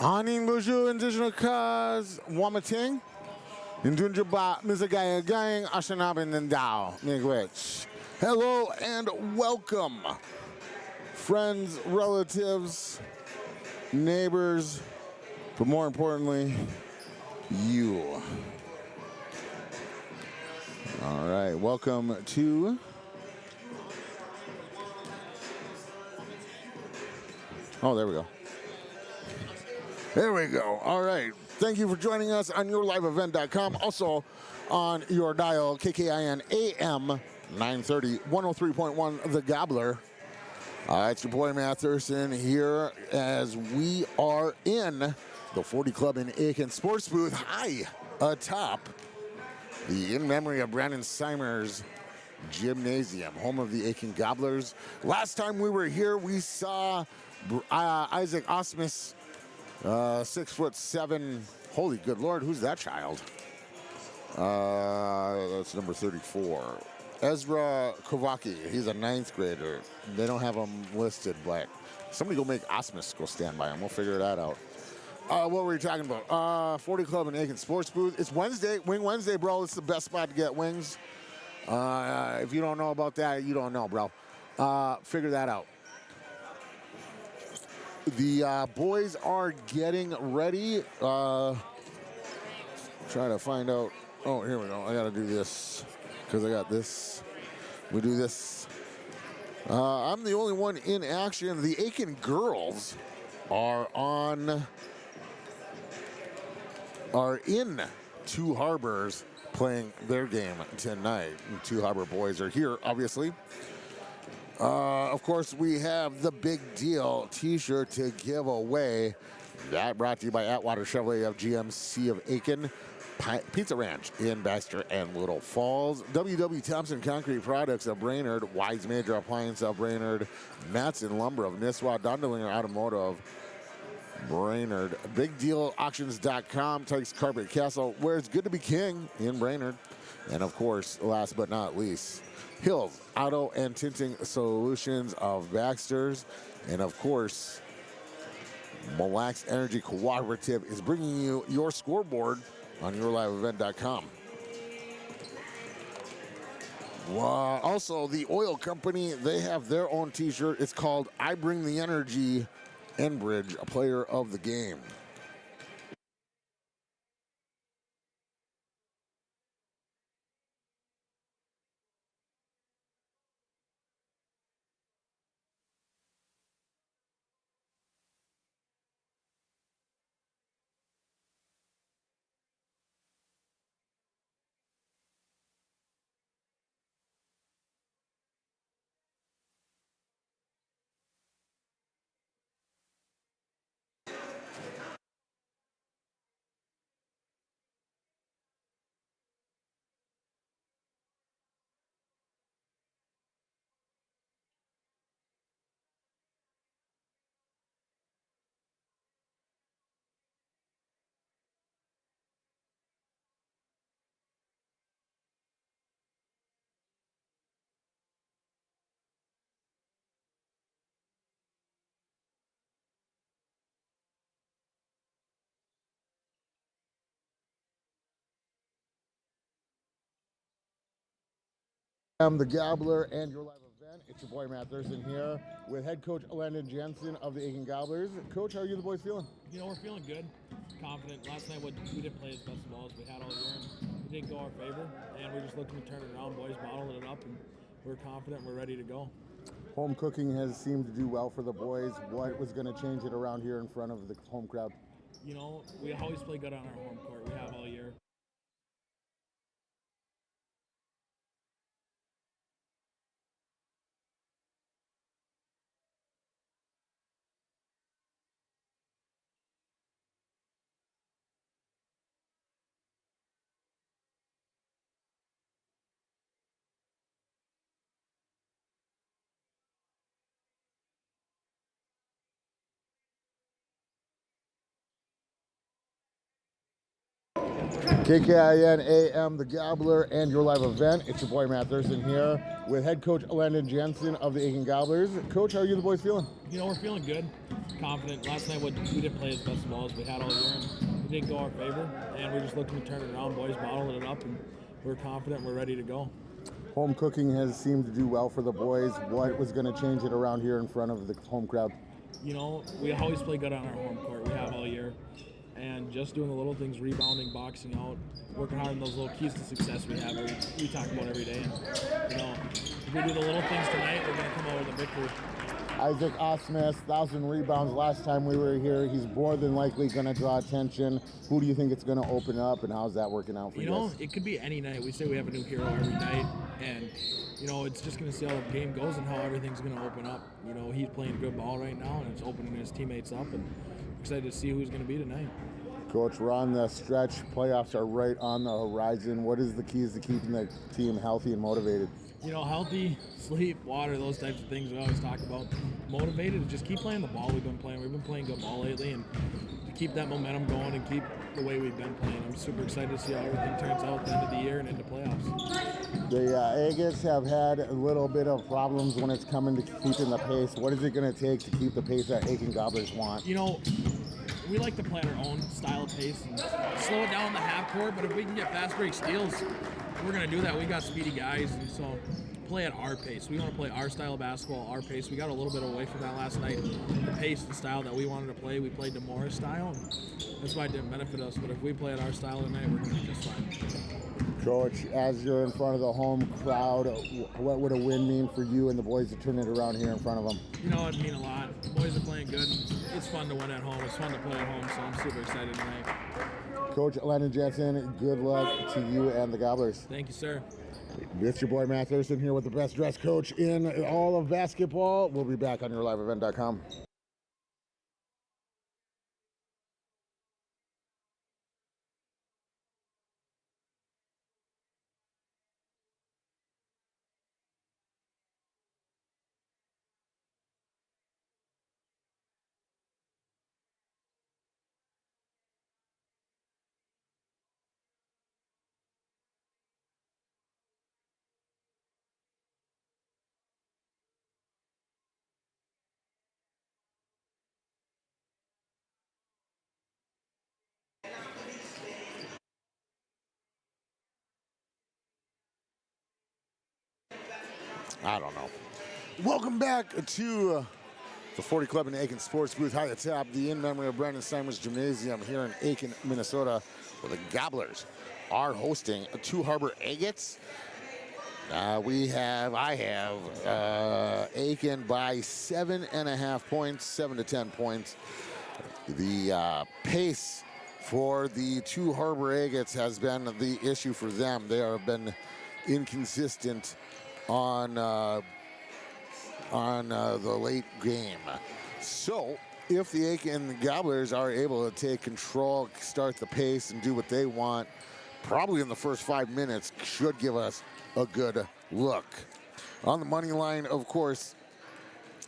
Aning bonjour, indigenous cause, Wamating. Indunjaba, Mizagaya Gang, Ashanabin and Dao, Miigwich. Hello and welcome, friends, relatives, neighbors, but more importantly, you. All right, welcome to there we go. There we go. All right. Thank you for joining us on yourliveevent.com. Also on your dial, KKIN AM 930, 103.1, The Gobbler. It's your boy, Matt Thurston, here as we are in the 40 Club in Aitkin Sports Booth, high atop the In Memory of Brandon Simer's Gymnasium, home of the Aitkin Gobblers. Last time we were here, we saw Isaac Osmus, 6'7". Holy good Lord, who's that child? That's number 34. Ezra Kovacki, he's a 9th grader. They don't have him listed, but somebody go make Osmus go stand by him. We'll figure that out. What were we talking about? 40 Club and Aitkin Sports Booth. It's Wednesday, Wing Wednesday, bro. It's the best spot to get wings. If you don't know about that, you don't know, bro. Figure that out. The boys are getting ready. Trying to find out. Oh, here we go. I got to do this because I got this. We do this. I'm the only one in action. The Aitkin girls are in Two Harbors playing their game tonight. And Two Harbor boys are here, obviously. Of course, we have the Big Deal t-shirt to give away. That brought to you by Atwater Chevrolet of GMC of Aitkin, Pizza Ranch in Baxter and Little Falls, WW Thompson Concrete Products of Brainerd, Wise Major Appliance of Brainerd, Matson Lumber of Nisswa, Dondelinger Automotive, Brainerd, BigDealAuctions.com, Tykes Carpet Castle, where it's good to be king in Brainerd. And of course, last but not least, Hills Auto and Tinting Solutions of Baxter's. And of course, Mille Lacs Energy Cooperative is bringing you your scoreboard on yourliveevent.com. Also, the oil company, they have their own t-shirt. It's called I Bring the Energy, Enbridge, a player of the game. I'm the Gobbler and your live event. It's your boy Matt Thurston here with head coach Landon Jensen of the Aitkin Gobblers. Coach, how are you the boys feeling? You know, we're feeling good, confident. Last night we didn't play as best of ball as we had all year, and it didn't go our favor. And we're just looking to turn it around. Boys bottled it up, and we're confident. We're ready to go. Home cooking has seemed to do well for the boys. What was going to change it around here in front of the home crowd? You know, we always play good on our home court. We have all year. KKIN AM, The Gobbler, and your live event. It's your boy Matt Thurston here with head coach Landon Jensen of the Aitkin Gobblers. Coach, how are you the boys feeling? You know, we're feeling good, confident. Last night we didn't play as best of ball as we had all year, and it didn't go our favor. And we're just looking to turn it around. Boys bottled it up, and we're confident. We're ready to go. Home cooking has seemed to do well for the boys. What was going to change it around here in front of the home crowd? You know, we always play good on our home court. We have all year. And just doing the little things, rebounding, boxing out, working hard on those little keys to success we have, we talk about every day. And, you know, if we do the little things tonight, we're going to come out with a victory. Isaac Osmus, 1,000 rebounds last time we were here. He's more than likely going to draw attention. Who do you think it's going to open up, and how's that working out for you? You know, it could be any night. We say we have a new hero every night, and, you know, it's just going to see how the game goes and how everything's going to open up. You know, he's playing good ball right now, and it's opening his teammates up, and excited to see who he's going to be tonight. Coach, we're on the stretch. Playoffs are right on the horizon. What is the keys to keeping the team healthy and motivated? You know, healthy, sleep, water, those types of things we always talk about. Motivated, just keep playing the ball we've been playing. We've been playing good ball lately, and to keep that momentum going and keep the way we've been playing. I'm super excited to see how everything turns out at the end of the year and into playoffs. The Agates have had a little bit of problems when it's coming to keeping the pace. What is it going to take to keep the pace that Aitkin Gobblers want? You know, we like to play at our own style of pace and slow it down in the half court, but if we can get fast break steals, we're going to do that. We got speedy guys, and so play at our pace. We want to play our style of basketball, our pace. We got a little bit away from that last night. The pace, the style that we wanted to play, we played Demora's style, and that's why it didn't benefit us. But if we play at our style tonight, we're going to be just fine. Coach, as you're in front of the home crowd, what would a win mean for you and the boys to turn it around here in front of them? You know, it'd mean a lot. The boys are playing good. It's fun to win at home. It's fun to play at home, so I'm super excited tonight. Coach Landon Jensen, good luck to you and the Gobblers. Thank you, sir. It's your boy Matt Thurston here with the best dressed coach in all of basketball. We'll be back on yourliveevent.com. I don't know. Welcome back to the 40 Club in Aitkin Sports Booth, high atop the in memory of Brandon Steimer's Gymnasium here in Aitkin, Minnesota, where the Gobblers are hosting Two Harbor Agates. I have Aitkin by 7.5 points, 7 to 10 points. The pace for the Two Harbor Agates has been the issue for them. They have been inconsistent on the late game. So if the Aitkin Gobblers are able to take control, start the pace, and do what they want, probably in the first 5 minutes, should give us a good look. On the money line, of course,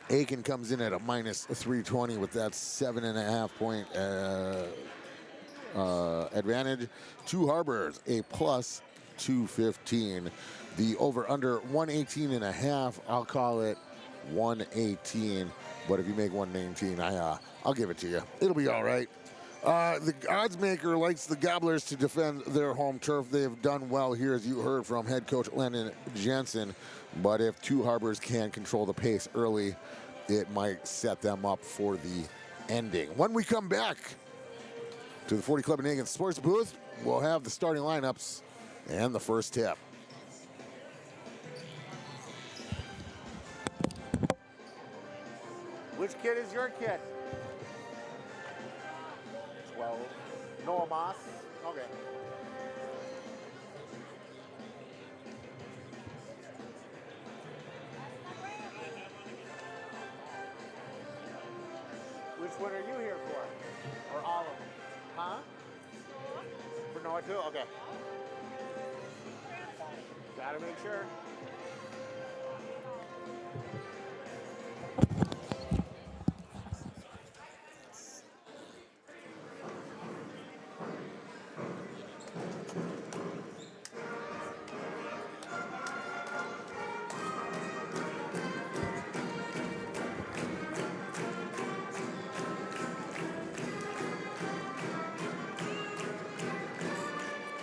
Aitkin comes in at a minus 320 with that 7.5 point advantage. Two Harbors, a plus 215. The over-under 118.5. I'll call it 118. But if you make 119, I'll give it to you. It'll be all right. The odds maker likes the Gobblers to defend their home turf. They have done well here, as you heard from head coach Landon Jensen. But if Two Harbors can control the pace early, it might set them up for the ending. When we come back to the 40 Club in Aitkin Sports Booth, we'll have the starting lineups and the first tip. Which kid is your kid? 12. Noah Moss? Okay. Which one are you here for? Or all of them? Huh? For Noah too? Okay. Gotta make sure.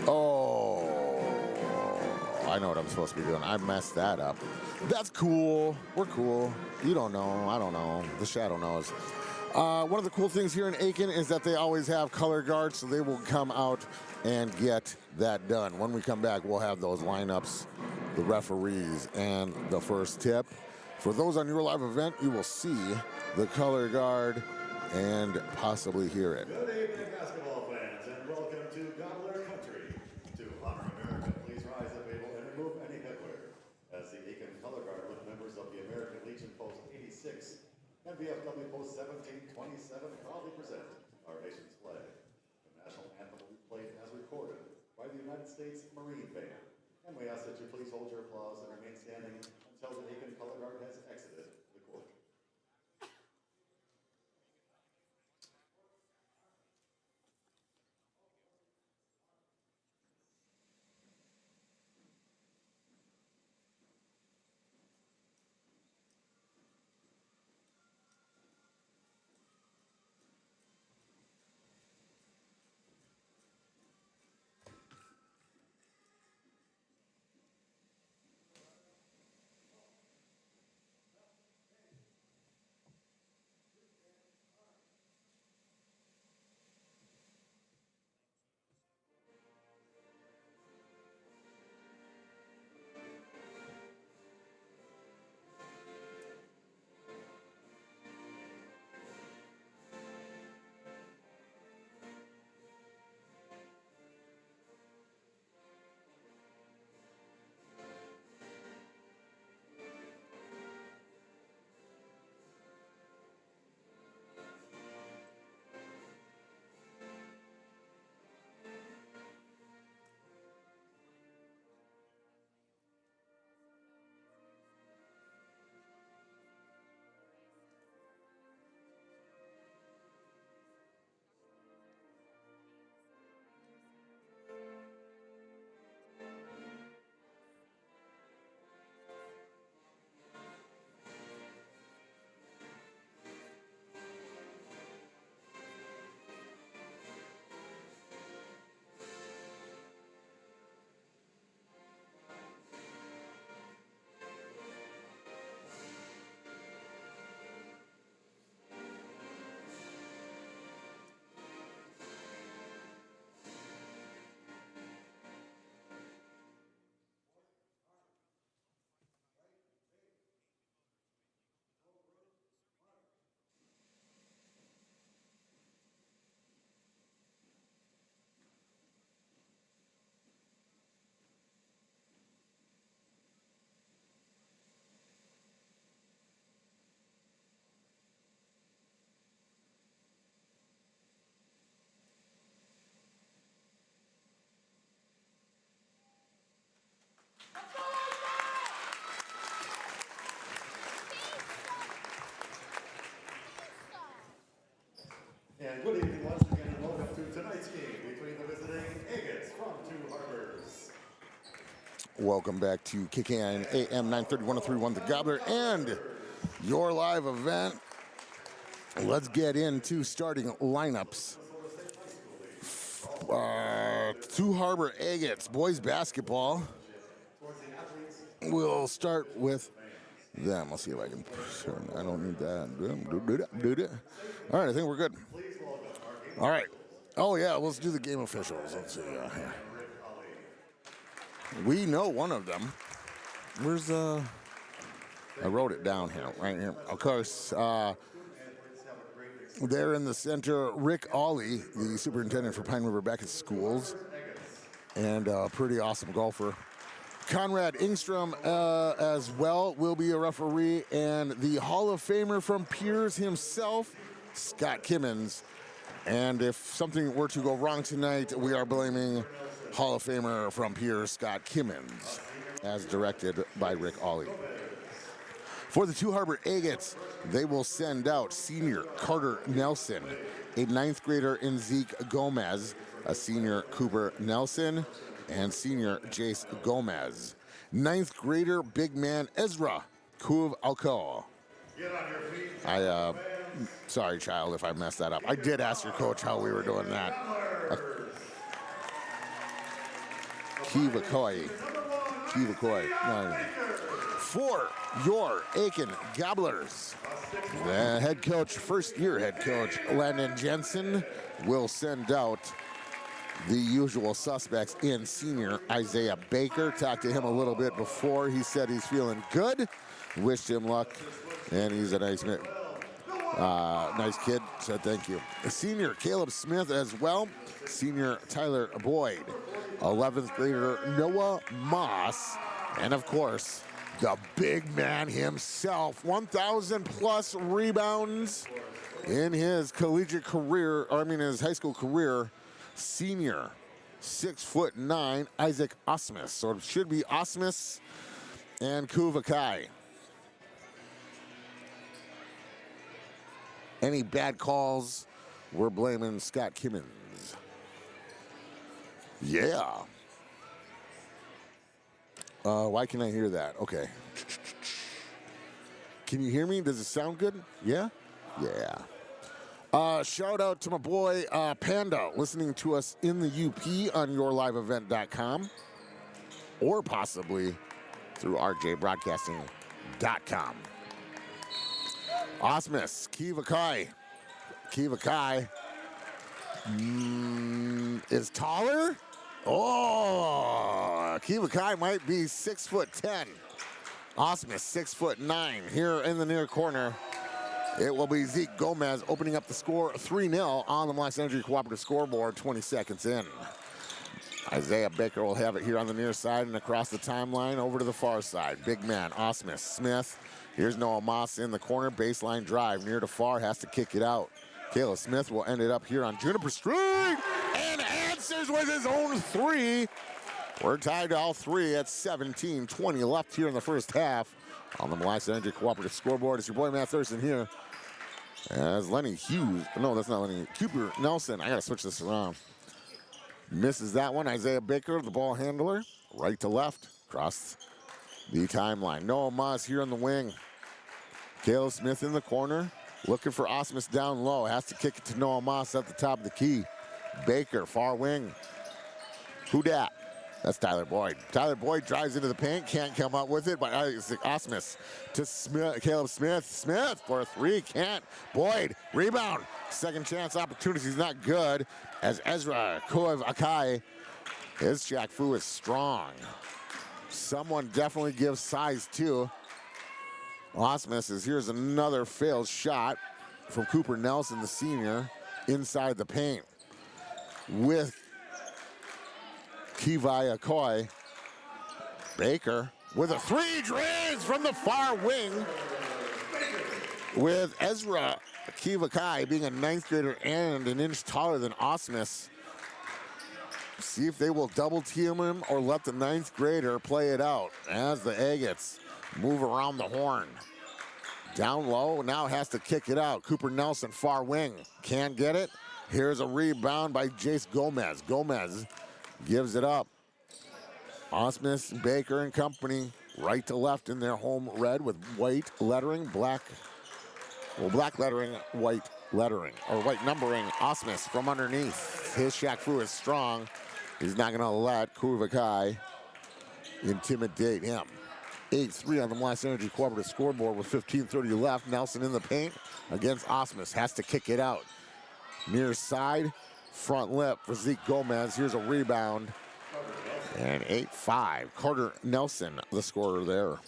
Oh, I know what I'm supposed to be doing. I messed that up. That's cool. We're cool. You don't know. I don't know. The shadow knows. One of the cool things here in Aitkin is that they always have color guards, so they will come out and get that done. When we come back, we'll have those lineups, the referees, and the first tip. For those on your live event, you will see the color guard and possibly hear it. Good evening, basketball fans, and welcome to Gobbler Country. To honor America, please rise if able and remove any headwear. As the Aitkin color guard with members of the American Legion Post 86 and VFW Post 1727 proudly present our nation's flag. The national anthem will be played as recorded by the United States Marine Band. And we ask that you please hold your applause and remain standing until the Aitkin color guard has exited the court. And good evening once again, and welcome to tonight's game between the visiting Agates from Two Harbors. Welcome back to KKN AM 930 1031 The Gobbler and your live event. Let's get into starting lineups. Two Harbor Agates boys basketball. We'll start with them. I'll see if I can. I don't need that. All right, I think we're good. All right. Oh yeah, let's do the game officials. Let's see. Here. We know one of them. Where's I wrote it down here, right here. Of course, there in the center, Rick Ollie, the superintendent for Pine River Beckett Schools, and a pretty awesome golfer. Conrad Ingstrom as well will be a referee, and the Hall of Famer from Piers himself, Scott Kimmins. And if something were to go wrong tonight, we are blaming Hall of Famer from Piers, Scott Kimmins, as directed by Rick Ollie. For the Two Harbor Agates, they will send out senior Carter Nelson, a ninth grader in Zeke Gomez, a senior Cooper Nelson, and senior Jace Gomez. Ninth grader big man Ezra Kuv Alcoa. Sorry, child, if I messed that up. I did ask your coach how we were doing that. Kivakoi. For your Aitkin Gobblers, the head coach, first-year head coach, Landon Jensen, will send out the usual suspects in senior Isaiah Baker. Talked to him a little bit before. He said he's feeling good. Wished him luck, and he's a nice kid, so thank you. Senior Caleb Smith as well. Senior Tyler Boyd. 11th grader Noah Moss. And of course, the big man himself. 1,000 plus rebounds in his collegiate career, his high school career. Senior, 6'9", Isaac Osmus. So it should be Osmus and Kuvakai. Any bad calls, we're blaming Scott Kimmins. Yeah. Why can I hear that? Okay. Can you hear me? Does it sound good? Yeah? Yeah. Shout out to my boy Panda, listening to us in the UP on yourliveevent.com or possibly through rjbroadcasting.com. Osmus, Kivakai is taller. Oh, Kivakai might be 6'10". Osmus 6'9". Here in the near corner, it will be Zeke Gomez opening up the score 3-0 on the Moss Energy Cooperative scoreboard, 20 seconds in. Isaiah Baker will have it here on the near side and across the timeline over to the far side. Big man, Osmus Smith. Here's Noah Moss in the corner, baseline drive, near to far, has to kick it out. Caleb Smith will end it up here on Juniper Street and answers with his own three. We're tied to all three at 17:20 left here in the first half on the Mille Lacs Energy Cooperative scoreboard. It's your boy Matt Thurston here. As Lenny Hughes, no, that's not Lenny, Cooper Nelson, I gotta switch this around. Misses that one. Isaiah Baker, the ball handler, right to left, across the timeline. Noah Moss here on the wing. Caleb Smith in the corner, looking for Osmus down low. Has to kick it to Noah Moss at the top of the key. Baker, far wing. Who dat? That's Tyler Boyd. Tyler Boyd drives into the paint, can't come up with it, but Osmus to Smith, Caleb Smith. Smith for a three, can't. Boyd, rebound. Second chance opportunity is not good as Ezra Koev Akai, his Shaq Fu is strong. Someone definitely gives size too. Osmus is, here's another failed shot from Cooper Nelson, the senior, inside the paint with Kivai Akoi. Baker with a three, drains from the far wing with Ezra Kivakai being a 9th grader and an inch taller than Osmus. See if they will double team him or let the 9th grader play it out as the Agates move around the horn. Down low, now has to kick it out. Cooper Nelson, far wing, can't get it. Here's a rebound by Jace Gomez. Gomez gives it up. Osmus, Baker and company, right to left in their home red with white lettering, black lettering, white lettering, or white numbering. Osmus from underneath. His Shaq Fu is strong. He's not going to let Kuvakai intimidate him. 8-3 on the Moss Energy Cooperative scoreboard with 15:30 left. Nelson in the paint against Osmus. Has to kick it out. Near side, front lip for Zeke Gomez. Here's a rebound. And 8-5. Carter Nelson, the scorer there.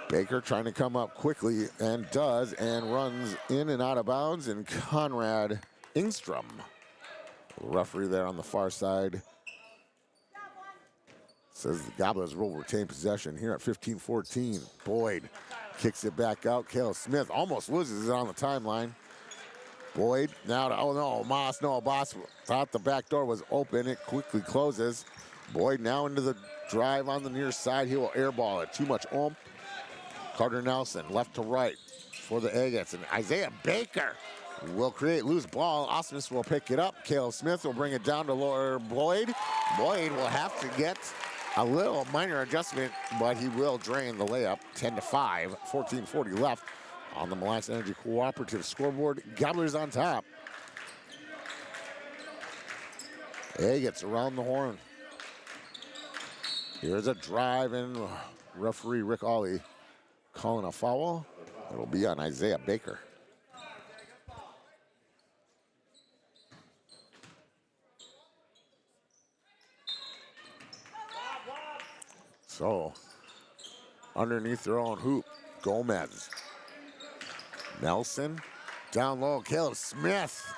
Baker trying to come up quickly and does, and runs in and out of bounds. And Conrad Ingstrom, referee there on the far side, says the Gobblers will retain possession here at 15-14. Boyd kicks it back out. Caleb Smith almost loses it on the timeline. Boyd now to, oh no, Moss, no, Boss thought the back door was open. It quickly closes. Boyd now into the drive on the near side. He will airball it. Too much oomph. Carter Nelson left to right for the Agates. And Isaiah Baker will create loose ball. Osmus will pick it up. Caleb Smith will bring it down to lower Boyd. Boyd will have to get a little minor adjustment, but he will drain the layup. 10-5, 14:40 left on the Mille Lacs Energy Cooperative scoreboard. Gobblers on top. A gets around the horn. Here's a drive, and referee Rick Ollie calling a foul. It'll be on Isaiah Baker. So, underneath their own hoop, Gomez. Nelson, down low, Caleb Smith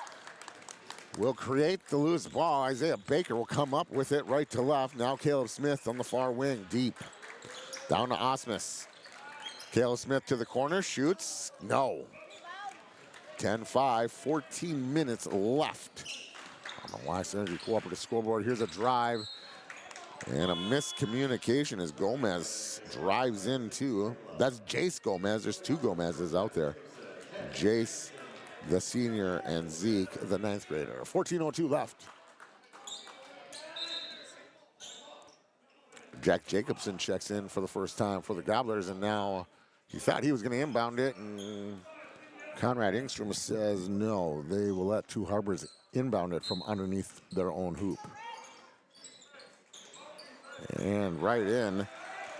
will create the loose ball. Isaiah Baker will come up with it right to left. Now Caleb Smith on the far wing, deep. Down to Osmus. Caleb Smith to the corner, shoots, no. 10-5, 14 minutes left on the Wax Energy Cooperative scoreboard. Here's a drive. And a miscommunication as Gomez drives in too. That's Jace Gomez. There's two Gomez's out there. Jace, the senior, and Zeke, the 9th grader. 14:02 left. Jack Jacobson checks in for the first time for the Gobblers, and now he thought he was going to inbound it, and Conrad Ingstrom says no. They will let Two Harbors inbound it from underneath their own hoop. And right in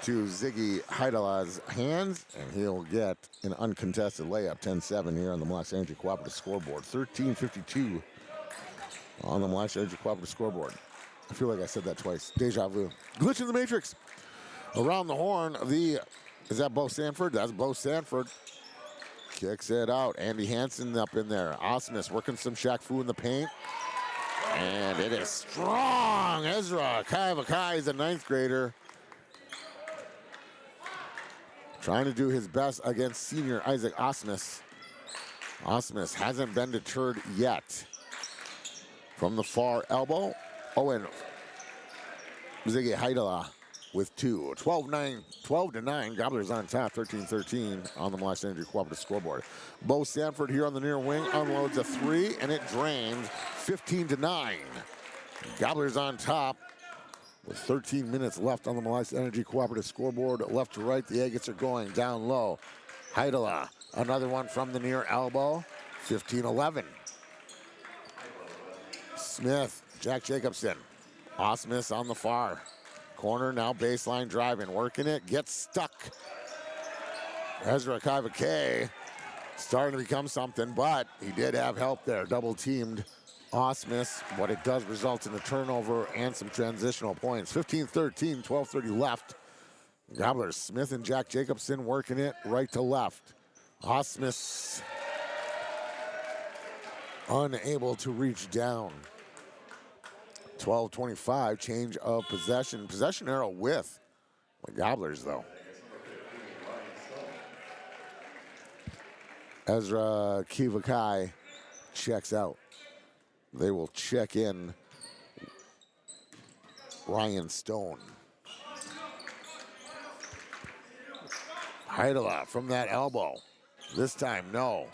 to Ziggy Heidela's hands, and he'll get an uncontested layup. 10-7 here on the Mille Lacs Energy Cooperative scoreboard. 13:52 on the Mille Lacs Energy Cooperative scoreboard. I feel like I said that twice. Deja vu. Glitch in the Matrix. Around the horn, is that Bo Sanford? That's Bo Sanford. Kicks it out. Andy Hansen up in there. Osmus working some Shaq Fu in the paint. And it is strong. Ezra Kaivakai is a 9th grader. Trying to do his best against senior Isaac Osmus. Osmus hasn't been deterred yet. From the far elbow. Oh, and Ziggy Heidela with 2. 12-9. Gobblers on top. 13-13 on the Mille Lacs Energy Cooperative scoreboard. Bo Sanford here on the near wing unloads a 3, and it drains. 15-9. Gobblers on top with 13 minutes left on the Mille Lacs Energy Cooperative scoreboard. Left to right, the Agates are going down low. Heidela, another one from the near elbow. 15-11. Smith, Jack Jacobson. Osmus on the far corner, now baseline driving, working it, gets stuck. Ezra Kaiva starting to become something, but he did have help there. Double teamed Osmus, but it does result in a turnover and some transitional points. 15-13, 12:30 left. Gobblers, Smith and Jack Jacobson working it right to left. Osmus unable to reach down. 12:25, change of possession. Possession arrow with the Gobblers, though. Ezra Kivakai checks out. They will check in Ryan Stone. Heidela from that elbow. This time, no.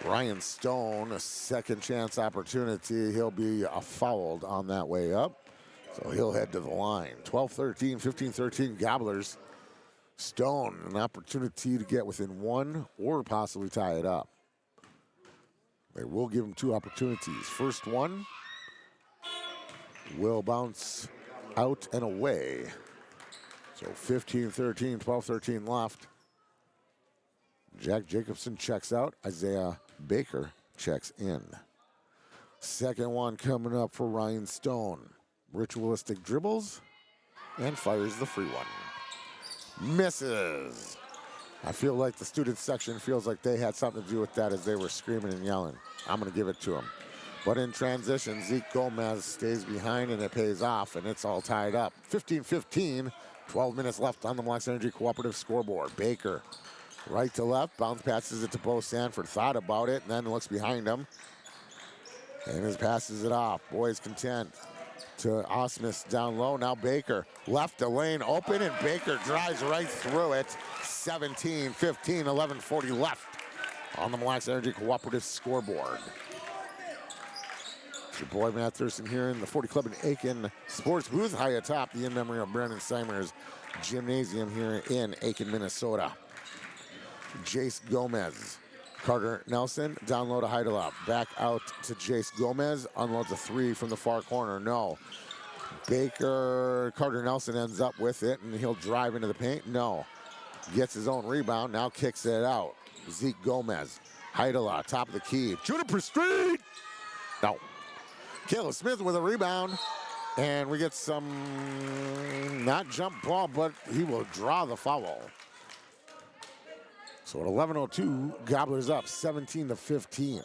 Ryan Stone, a second chance opportunity. He'll be fouled on that way up. So he'll head to the line. 12-13, 15-13 Gobblers. Stone, an opportunity to get within 1 or possibly tie it up. They will give him 2 opportunities. First one will bounce out and away. So 15-13, 12-13 left. Jack Jacobson checks out. Isaiah Baker checks in. Second one coming up for Ryan Stone. Ritualistic dribbles and fires the free one. Misses. I feel like the student section feels like they had something to do with that as they were screaming and yelling. I'm going to give it to them. But in transition, Zeke Gomez stays behind and it pays off, and it's all tied up. 15-15, 12 minutes left on the Mille Lacs Energy Cooperative scoreboard. Baker, right to left, bounce passes it to Bo Sanford. Thought about it and then looks behind him. And his passes it off. Boys content to Osmus down low. Now Baker left the lane open, and Baker drives right through it. 17-15, 11:40 left on the Mille Lacs Energy Cooperative scoreboard. It's your boy Matt Thurston here in the 40 Club in Aitkin Sports booth, high atop the in memory of Brandon Seimer's gymnasium here in Aitkin, Minnesota. Jace Gomez Carter Nelson, down low to Heidelop. Back out to Jace Gomez, unloads a three from the far corner. No. Carter Nelson ends up with it, and he'll drive into the paint. No. Gets his own rebound, now kicks it out. Zeke Gomez, Heidelop, top of the key. Juniper Street! No. Caleb Smith with a rebound. And we get some, not jump ball, but he will draw the foul. So at 11:02, Gobblers up 17-15.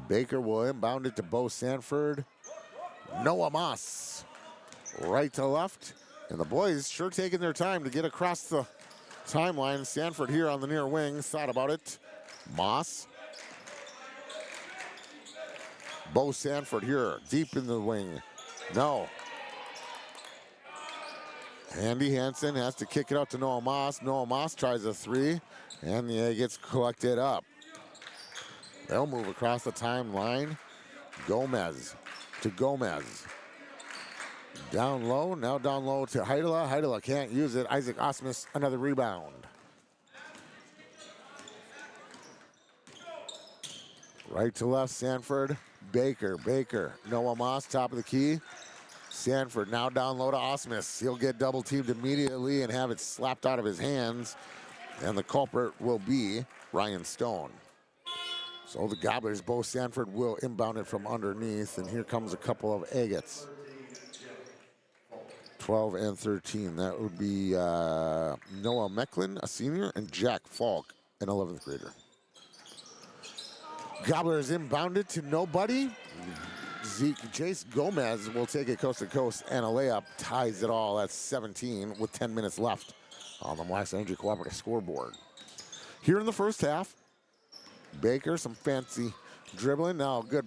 Baker will inbound it to Bo Sanford. Noah Moss, right to left. And the boys sure taking their time to get across the timeline. Sanford here on the near wing, thought about it. Moss. Bo Sanford here, deep in the wing. No. Andy Hansen has to kick it out to Noah Moss. Noah Moss tries a three, and the egg gets collected up. They'll move across the timeline. Gomez to Gomez. Down low, now down low to Heidela. Heidela can't use it. Isaac Osmus, another rebound. Right to left, Sanford. Baker. Noah Moss, top of the key. Sanford now down low to Osmus. He'll get double teamed immediately and have it slapped out of his hands. And the culprit will be Ryan Stone. So the Gobblers, Bo Sanford will inbound it from underneath. And here comes a couple of agates. 12 and 13. That would be Noah Mecklin, a senior, and Jack Falk, an 11th grader. Gobblers inbounded to nobody. Jace Gomez will take it coast to coast, and a layup ties it all at 17 with 10 minutes left on the Wax Energy Cooperative scoreboard. Here in the first half, Baker, some fancy dribbling. Now a good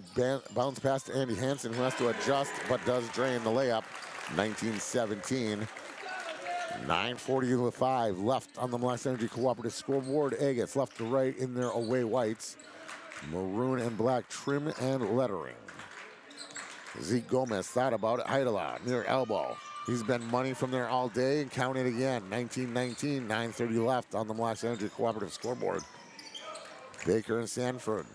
bounce pass to Andy Hansen, who has to adjust but does drain the layup. 19-17. 9:45 left on the Wax Energy Cooperative scoreboard. Agates left to right in their away whites. Maroon and black trim and lettering. Zeke Gomez thought about it. Heidela near elbow. He's been money from there all day and count it again. 19-19, 9:30 left on the Wax Energy Cooperative scoreboard. Baker and Sanford.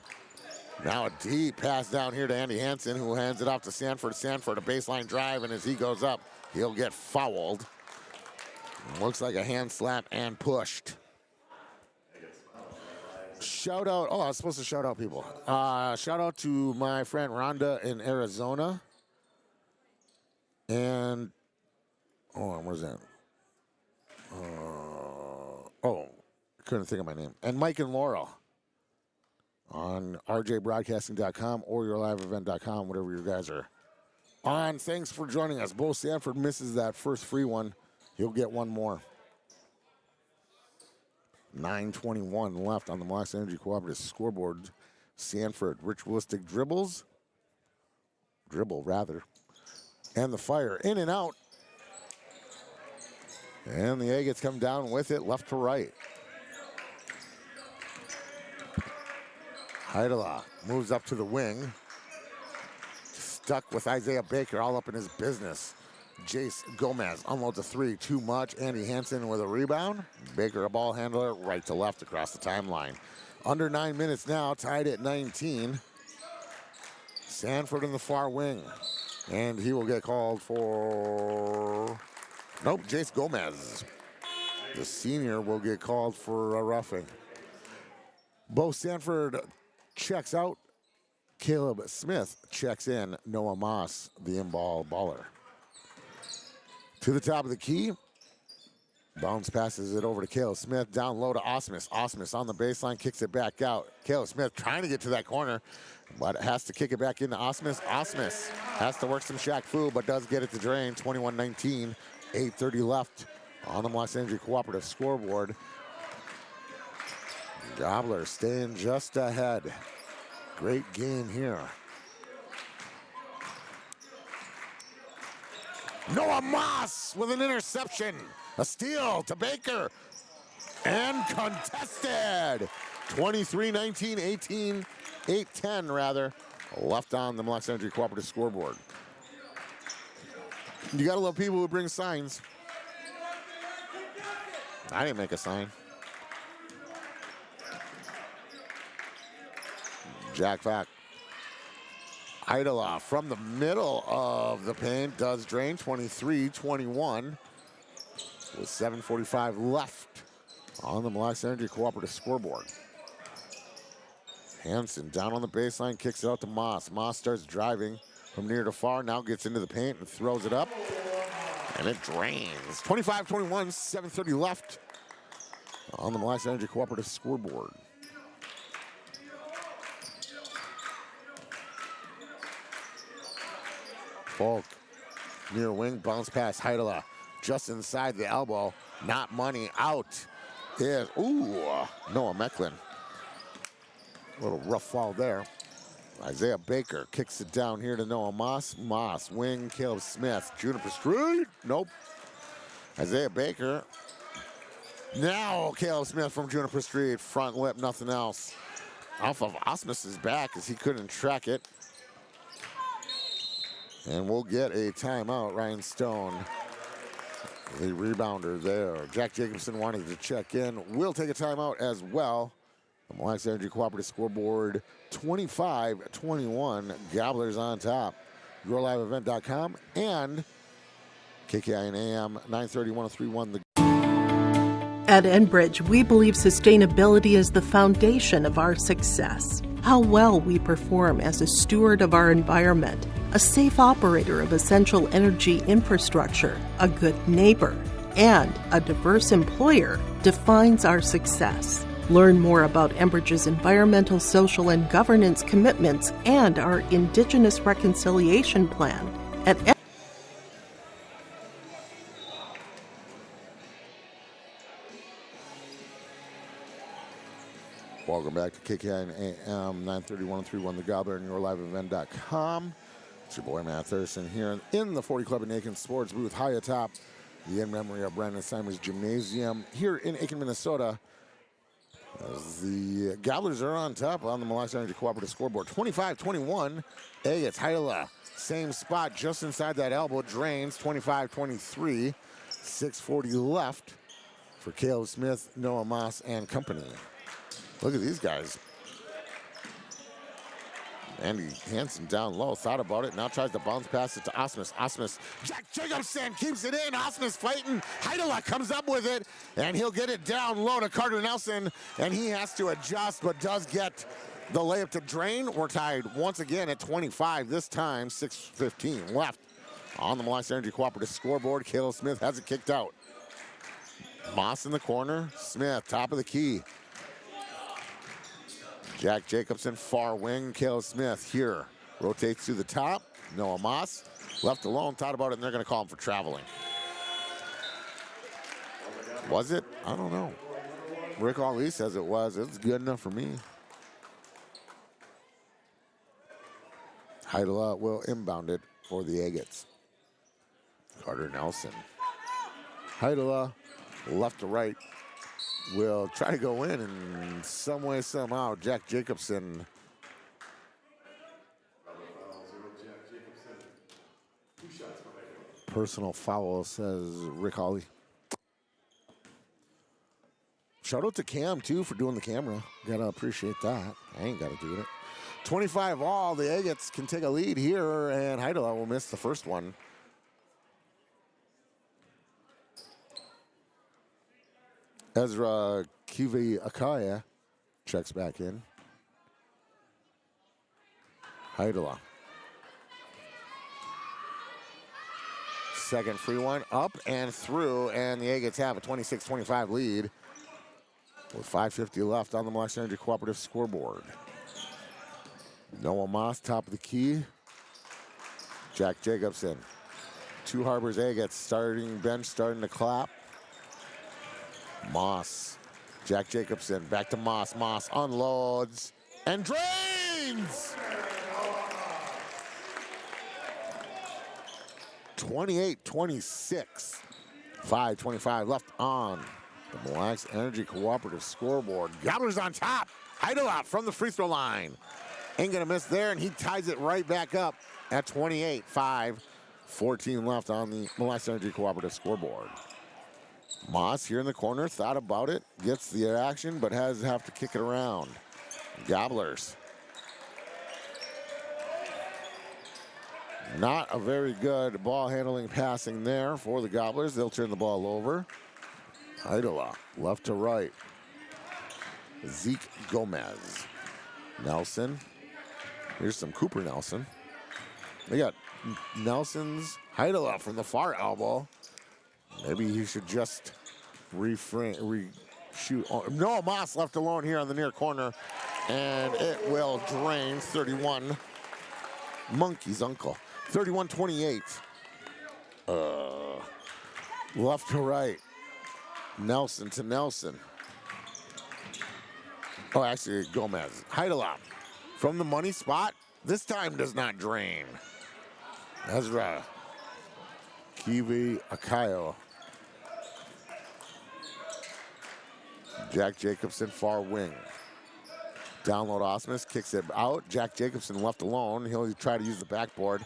Now a deep pass down here to Andy Hansen, who hands it off to Sanford. Sanford, a baseline drive, and as he goes up, he'll get fouled. Looks like a hand slap and pushed. Shout out, I was supposed to shout out people. Shout out to my friend Rhonda in Arizona. And, what is that? Couldn't think of my name. And Mike and Laurel on rjbroadcasting.com or yourliveevent.com, whatever you guys are on. Thanks for joining us. Bo Sanford misses that first free one. He'll get one more. 9:21 left on the Wax Energy Cooperative scoreboard. Sanford, ritualistic dribble, and the fire in and out. And the Agates come down with it left to right. Heidela moves up to the wing. Stuck with Isaiah Baker all up in his business. Jace Gomez unloads a three, too much. Andy Hansen with a rebound. Baker, a ball handler, right to left across the timeline. Under 9 minutes now, tied at 19. Sanford in the far wing. And he will get called for, Jace Gomez. The senior will get called for a roughing. Bo Sanford checks out. Caleb Smith checks in. Noah Moss, the in-ball baller. To the top of the key. Bounce passes it over to Caleb Smith. Down low to Osmus. Osmus on the baseline, kicks it back out. Caleb Smith trying to get to that corner, but has to kick it back into Osmus. Osmus has to work some Shaq Fu, but does get it to drain. 21-19, 8:30 left on the Wax Energy Cooperative scoreboard. Gobblers staying just ahead. Great game here. Noah Moss with an interception. A steal to Baker. And contested. 23-19, 8-10 rather. Left on the Wax Energy Cooperative scoreboard. You gotta love people who bring signs. I didn't make a sign. Jack back. Idala from the middle of the paint does drain. 23-21 with 7:45 left on the Mille Lacs Energy Cooperative scoreboard. Hansen down on the baseline, kicks it out to Moss. Moss starts driving from near to far, now gets into the paint and throws it up. And it drains. 25-21, 7:30 left on the Mille Lacs Energy Cooperative scoreboard. Falk near wing, bounce pass, Heidela just inside the elbow, not money, out is, Noah Mecklin. A little rough foul there. Isaiah Baker kicks it down here to Noah Moss. Moss, wing, Caleb Smith, Juniper Street, nope. Isaiah Baker. Now Caleb Smith from Juniper Street, front lip, nothing else. Off of Osmus's back as he couldn't track it. And we'll get a timeout. Ryan Stone, the rebounder there. Jack Jacobson wanted to check in. We'll take a timeout as well. The Mille Lacs Energy Cooperative scoreboard 25-21. Gobblers on top. YourLiveEvent.com and KKIN AM 930 1031. The At Enbridge, we believe sustainability is the foundation of our success. How well we perform as a steward of our environment, a safe operator of essential energy infrastructure, a good neighbor, and a diverse employer defines our success. Learn more about Enbridge's environmental, social, and governance commitments and our Indigenous Reconciliation Plan at Welcome back to KKIN AM 930 1031. The Gobbler and YourLiveEvent.com. It's your boy Matt Thurston here in the 40 Club in Aiken Sports booth, high atop the in memory of Brandon Simers Gymnasium here in Aiken, Minnesota. As the Gobblers are on top on the Mille Lacs Energy Cooperative scoreboard. 25-21. Agates, Heidela, same spot just inside that elbow, drains. 25-23. 6:40 left for Caleb Smith, Noah Moss, and company. Look at these guys. Andy Hansen down low, thought about it, now tries to bounce pass it to Osmus. Osmus, Jack Jacobson keeps it in. Osmus fighting. Heidela comes up with it, and he'll get it down low to Carter Nelson, and he has to adjust, but does get the layup to drain. We're tied once again at 25. This time, 6:15 left on the Mille Lacs Energy Cooperative scoreboard. Caleb Smith has it kicked out. Moss in the corner. Smith, top of the key. Jack Jacobson, far wing. Caleb Smith here. Rotates to the top. Noah Moss, left alone, thought about it, and they're going to call him for traveling. Was it? I don't know. Rick Ali says it was. It's good enough for me. Heidela will inbound it for the Agates. Carter Nelson. Heidela, left to right, will try to go in, and some way, somehow, Jack Jacobson. Personal foul, says Rick Hawley. Shout out to Cam, too, for doing the camera. Gotta appreciate that. I ain't gotta do it. 25 all. The Agates can take a lead here, and Heidela will miss the first one. Ezra Kivi Akaya checks back in. Heidela. Second free one, up and through, and the Agates have a 26-25 lead with 5:50 left on the Mille Lacs Energy Cooperative scoreboard. Noah Moss, top of the key. Jack Jacobson. Two Harbors Agates starting bench, starting to clap. Moss, Jack Jacobson, back to Moss. Moss unloads and drains! 28-26. 5:25 left on the Mille Lacs Energy Cooperative scoreboard. Gobblers on top. Heidela from the free throw line. Ain't gonna miss there, and he ties it right back up at 28. 5:14 left on the Mille Lacs Energy Cooperative scoreboard. Moss here in the corner, thought about it, gets the action, but have to kick it around. Gobblers. Not a very good ball handling passing there for the Gobblers. They'll turn the ball over. Idala, left to right. Zeke Gomez. Nelson. Here's some Cooper Nelson. They got Nelson's Idala from the far elbow. Maybe he should just reshoot. No, Moss left alone here on the near corner, and it will drain 31. Monkey's uncle. 31-28. Left to right. Nelson to Nelson. Oh, actually, Gomez. Heidelop from the money spot. This time does not drain. Ezra. Kiwi Akayo. Jack Jacobson, far wing. Download Osmus, kicks it out. Jack Jacobson left alone. He'll try to use the backboard.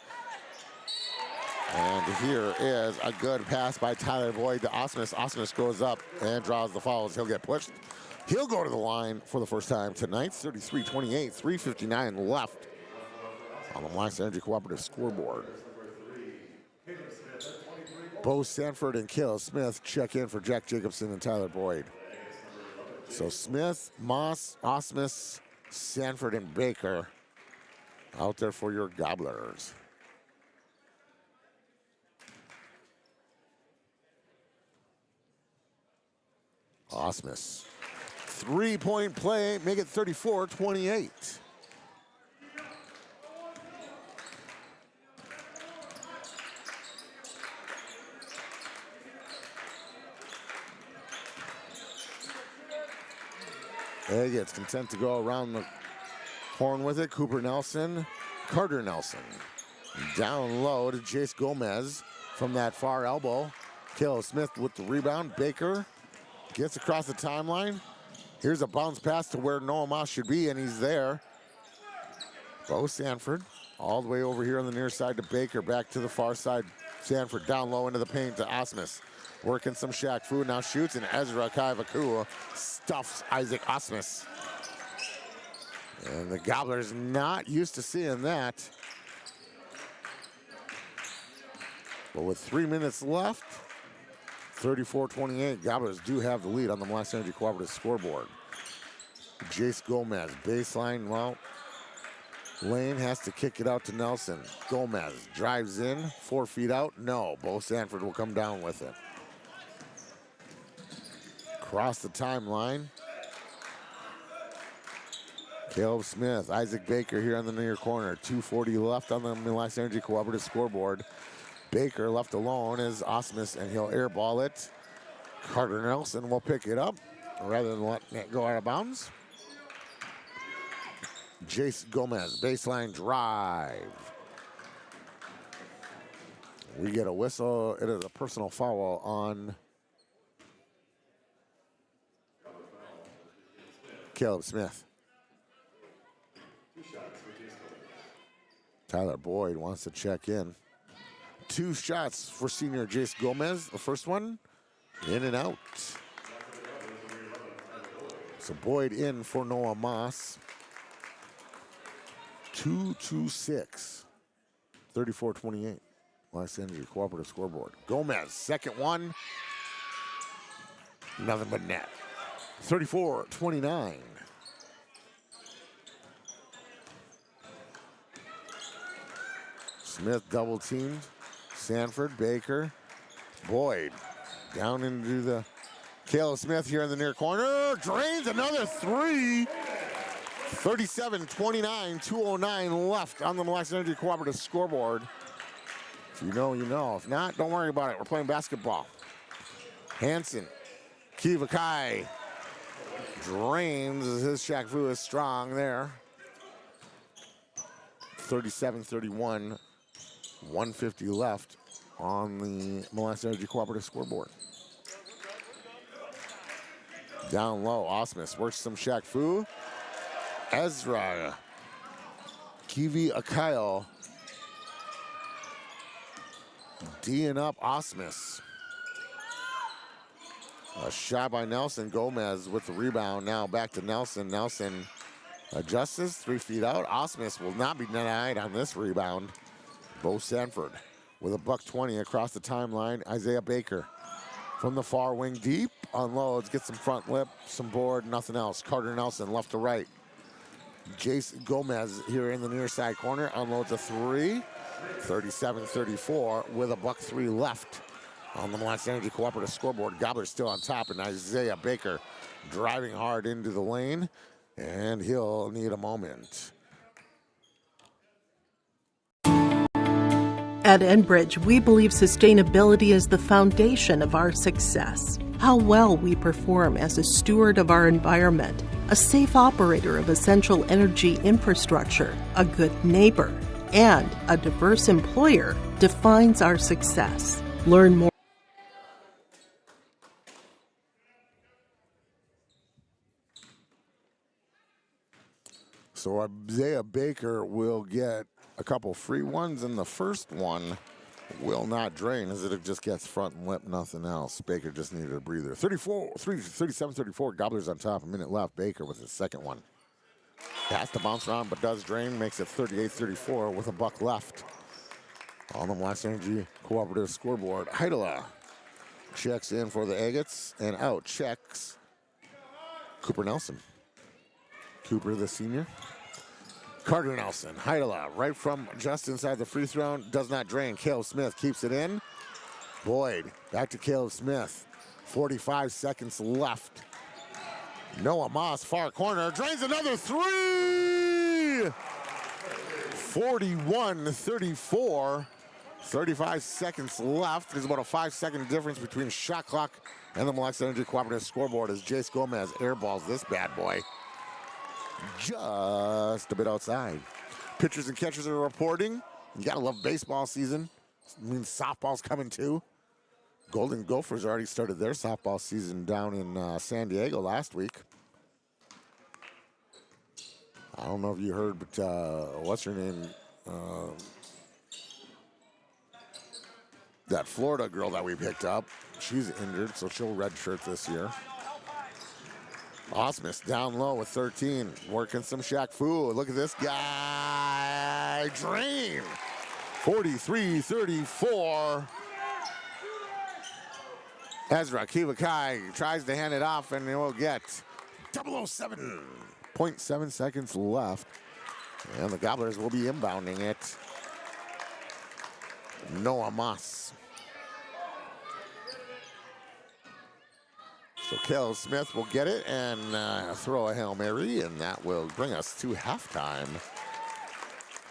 And here is a good pass by Tyler Boyd to Osmus. Osmus goes up and draws the fouls. He'll get pushed. He'll go to the line for the first time tonight. 33-28, 3:59 left on the Black Energy Cooperative scoreboard. Bo Sanford and Caleb Smith check in for Jack Jacobson and Tyler Boyd. So Smith, Moss, Osmus, Sanford, and Baker out there for your Gobblers. Osmus. 3-point play, make it 34-28. Egg gets content to go around the horn with it. Cooper Nelson, Carter Nelson. Down low to Jace Gomez from that far elbow. Caleb Smith with the rebound. Baker gets across the timeline. Here's a bounce pass to where Noah Moss should be, and he's there. Bo Sanford all the way over here on the near side to Baker. Back to the far side. Sanford down low into the paint to Osmus. Working some Shaq Fu, now shoots, and Ezra Kaivaku stuffs Isaac Osmus. And the Gobblers not used to seeing that. But with 3 minutes left, 34-28, Gobblers do have the lead on the Black Energy Cooperative scoreboard. Jace Gomez, baseline, well, Lane has to kick it out to Nelson. Gomez drives in, 4 feet out, no. Bo Sanford will come down with it. Across the timeline. Caleb Smith, Isaac Baker here on the near corner. 2:40 left on the Black Energy Cooperative scoreboard. Baker left alone is Osmus, and he'll airball it. Carter Nelson will pick it up rather than letting it go out of bounds. Jace Gomez, baseline drive. We get a whistle. It is a personal foul on Caleb Smith. Tyler Boyd wants to check in. 2 shots for senior Jace Gomez. The first one, in and out. So Boyd in for Noah Moss. 2-6. 34-28. Los Angeles Cooperative scoreboard. Gomez, second one. Nothing but net. 34-29. Smith double teamed. Sanford, Baker, Boyd down into the Caleb Smith here in the near corner. Drains another 3. 37-29, 2:09 left on the Black Energy Cooperative scoreboard. If you know, you know. If not, don't worry about it. We're playing basketball. Hansen, Kivakai drains. His Shaq Fu is strong there. 37-31. 150 left on the Molasses Energy Cooperative scoreboard. Down low, Osmus works some Shaq Fu. Ezra, Kiwi Akayo, D'ing up Osmus. A shot by Nelson. Gomez with the rebound. Now back to Nelson. Nelson adjusts 3 feet out. Osmus will not be denied on this rebound. Bo Sanford with a $120 across the timeline. Isaiah Baker from the far wing deep. Unloads, gets some front lip, some board, nothing else. Carter Nelson left to right. Jace Gomez here in the near side corner. Unloads a 3. 37-34 with a $1.03 left on the Mille Energy Cooperative scoreboard. Gobblers still on top, and Isaiah Baker driving hard into the lane, and he'll need a moment. At Enbridge, we believe sustainability is the foundation of our success. How well we perform as a steward of our environment, a safe operator of essential energy infrastructure, a good neighbor, and a diverse employer defines our success. Learn more. So Isaiah Baker will get a couple free ones, and the first one will not drain as it just gets front and lip, nothing else. Baker just needed a breather. 37-34, Gobblers on top, a minute left. Baker with his second one. Has to bounce around, but does drain, makes it 38-34 with a $1 left on the Mille Energy Cooperative scoreboard. Heidela checks in for the Agates, and out checks Cooper Nelson. Cooper, the senior. Carter Nelson, Heidela, right from just inside the free throw, does not drain. Caleb Smith keeps it in. Boyd, back to Caleb Smith. 45 seconds left. Noah Moss, far corner, drains another 3! 41-34. 35 seconds left. There's about a 5-second difference between shot clock and the Mille Energy Cooperative scoreboard as Jace Gomez airballs this bad boy just a bit outside. Pitchers and catchers are reporting. You gotta love baseball season. It means softball's coming too. Golden Gophers already started their softball season down in San Diego last week. I don't know if you heard, but what's her name? That Florida girl that we picked up, she's injured, so she'll redshirt this year. Osmus down low with 13, working some Shaq Fu. Look at this guy, drain. 43-34. Ezra Kivakai tries to hand it off, and we'll get 007.7 seconds left. And the Gobblers will be inbounding it. Noah Moss. So Caleb Smith will get it and throw a Hail Mary, and that will bring us to halftime.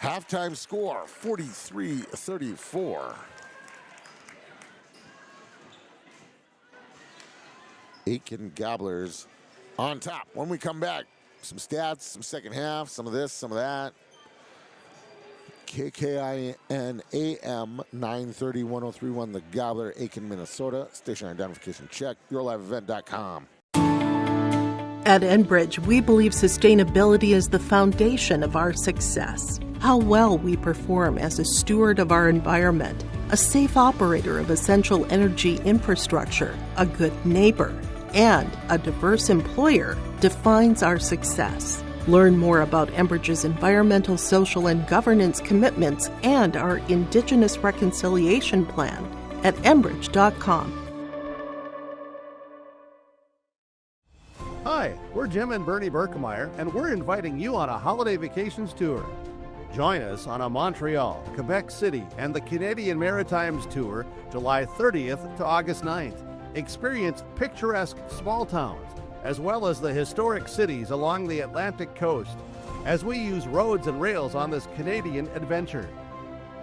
Halftime score, 43-34. Aitkin Gobblers on top. When we come back, some stats, some second half, some of this, some of that. KKIN AM 930 1031, the Gobbler, Aitkin, Minnesota. Station identification check, yourliveevent.com. At Enbridge, we believe sustainability is the foundation of our success. How well we perform as a steward of our environment, a safe operator of essential energy infrastructure, a good neighbor, and a diverse employer defines our success. Learn more about Enbridge's environmental, social, and governance commitments and our Indigenous Reconciliation Plan at enbridge.com. Hi, we're Jim and Bernie Berkemeyer, and we're inviting you on a holiday vacations tour. Join us on a Montreal, Quebec City, and the Canadian Maritimes tour, July 30th to August 9th. Experience picturesque small towns, as well as the historic cities along the Atlantic coast, as we use roads and rails on this Canadian adventure.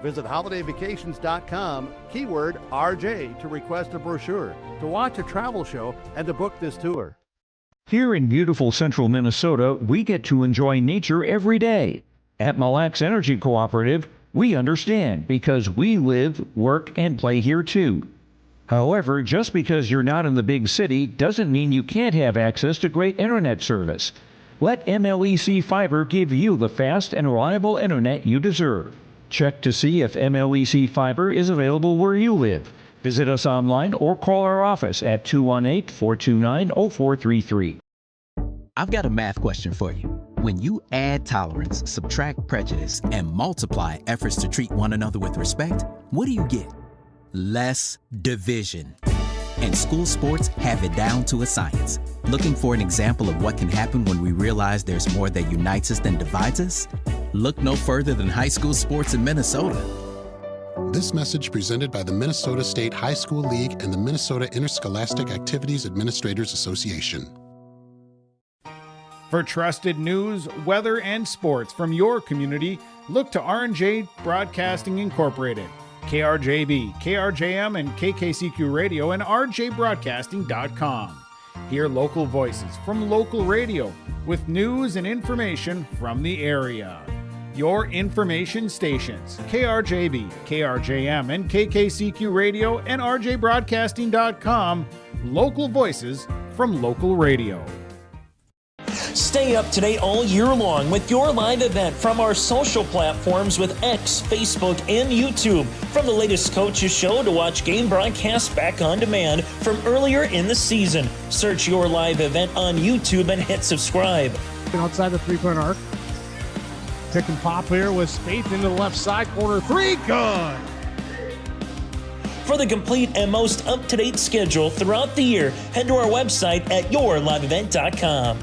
Visit holidayvacations.com, keyword RJ, to request a brochure, to watch a travel show, and to book this tour. Here in beautiful central Minnesota, we get to enjoy nature every day. At Mille Energy Cooperative, we understand because we live, work, and play here too. However, just because you're not in the big city doesn't mean you can't have access to great internet service. Let MLEC Fiber give you the fast and reliable internet you deserve. Check to see if MLEC Fiber is available where you live. Visit us online or call our office at 218-429-0433. I've got a math question for you. When you add tolerance, subtract prejudice, and multiply efforts to treat one another with respect, what do you get? Less division. And school sports have it down to a science. Looking for an example of what can happen when we realize there's more that unites us than divides us? Look no further than high school sports in Minnesota. This message presented by the Minnesota State High School League and the Minnesota Interscholastic Activities Administrators Association. For trusted news, weather, and sports from your community, look to R&J Broadcasting Incorporated, KRJB, KRJM, and KKCQ Radio, and rjbroadcasting.com. Hear local voices from local radio with news and information from the area. Your information stations, KRJB, KRJM, and KKCQ Radio, and rjbroadcasting.com. Local voices from local radio. Stay up to date all year long with your live event from our social platforms with X, Facebook, and YouTube. From the latest coaches show to watch game broadcasts back on demand from earlier in the season. Search your live event on YouTube and hit subscribe. Outside the three-point arc. Pick and pop here with Spaeth into the left side corner. Three, good! For the complete and most up-to-date schedule throughout the year, head to our website at yourliveevent.com.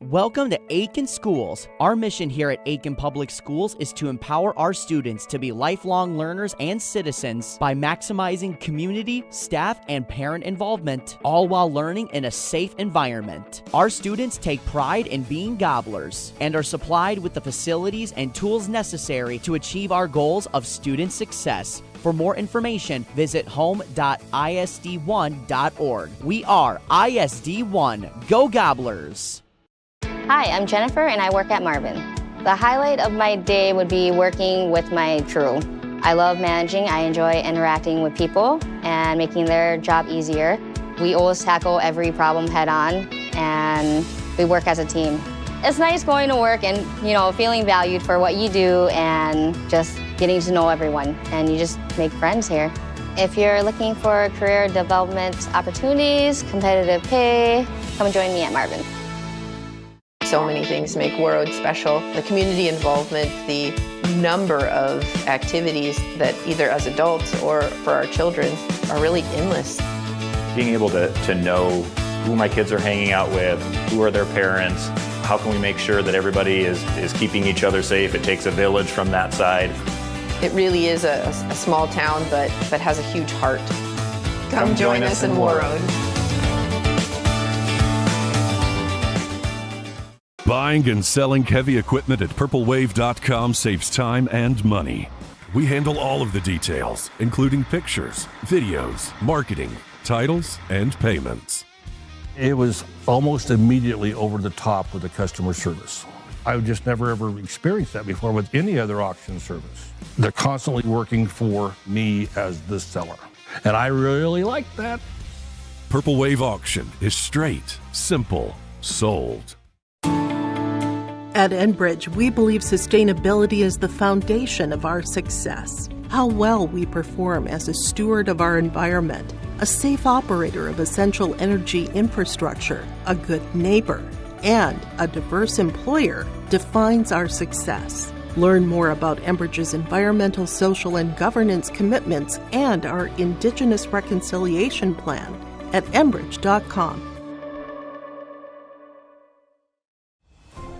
Welcome to Aitkin Schools. Our mission here at Aitkin Public Schools is to empower our students to be lifelong learners and citizens by maximizing community, staff, and parent involvement, all while learning in a safe environment. Our students take pride in being gobblers and are supplied with the facilities and tools necessary to achieve our goals of student success. For more information, visit home.isd1.org. We are ISD1. Go Gobblers! Hi, I'm Jennifer and I work at Marvin. The highlight of my day would be working with my crew. I love managing, I enjoy interacting with people and making their job easier. We always tackle every problem head on and we work as a team. It's nice going to work and, feeling valued for what you do and just getting to know everyone, and you just make friends here. If you're looking for career development opportunities, competitive pay, come join me at Marvin. So many things make Warroad special. The community involvement, the number of activities that either as adults or for our children are really endless. Being able to know who my kids are hanging out with, who are their parents, how can we make sure that everybody is keeping each other safe? It takes a village from that side. It really is a small town, but has a huge heart. Come join us in Warroad. Buying and selling heavy equipment at purplewave.com saves time and money. We handle all of the details, including pictures, videos, marketing, titles, and payments. It was almost immediately over the top with the customer service. I've just never ever experienced that before with any other auction service. They're constantly working for me as the seller, and I really like that. Purple Wave Auction is straight, simple, sold. At Enbridge, we believe sustainability is the foundation of our success. How well we perform as a steward of our environment, a safe operator of essential energy infrastructure, a good neighbor, and a diverse employer defines our success. Learn more about Enbridge's environmental, social, and governance commitments and our Indigenous Reconciliation Plan at enbridge.com.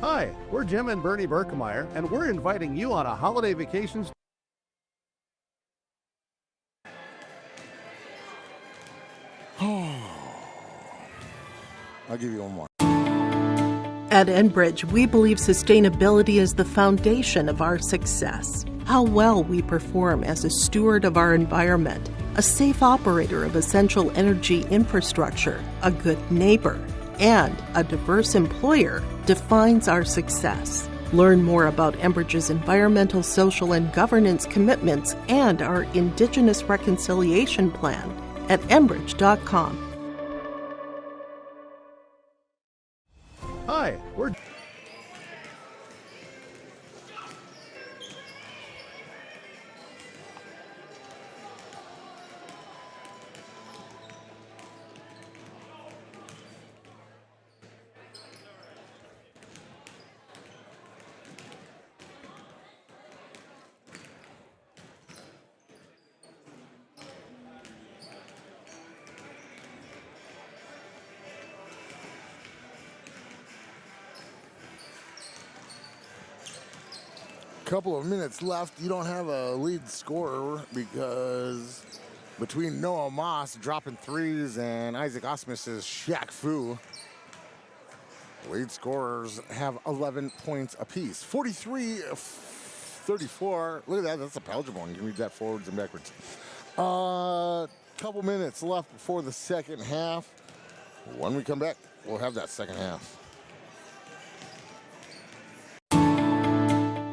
Hi, we're Jim and Bernie Berkemeyer, and we're inviting you on a holiday vacation. I'll give you one more. At Enbridge, we believe sustainability is the foundation of our success. How well we perform as a steward of our environment, a safe operator of essential energy infrastructure, a good neighbor, and a diverse employer defines our success. Learn more about Enbridge's environmental, social, and governance commitments and our Indigenous Reconciliation Plan at enbridge.com. Hi, we're... couple of minutes left. You don't have a lead scorer because between Noah Moss dropping threes and Isaac Osmus's Shaq Fu, lead scorers have 11 points apiece. 43-34. Look at that. That's a Belgian one. You can read that forwards and backwards. Couple minutes left before the second half. When we come back, we'll have that second half.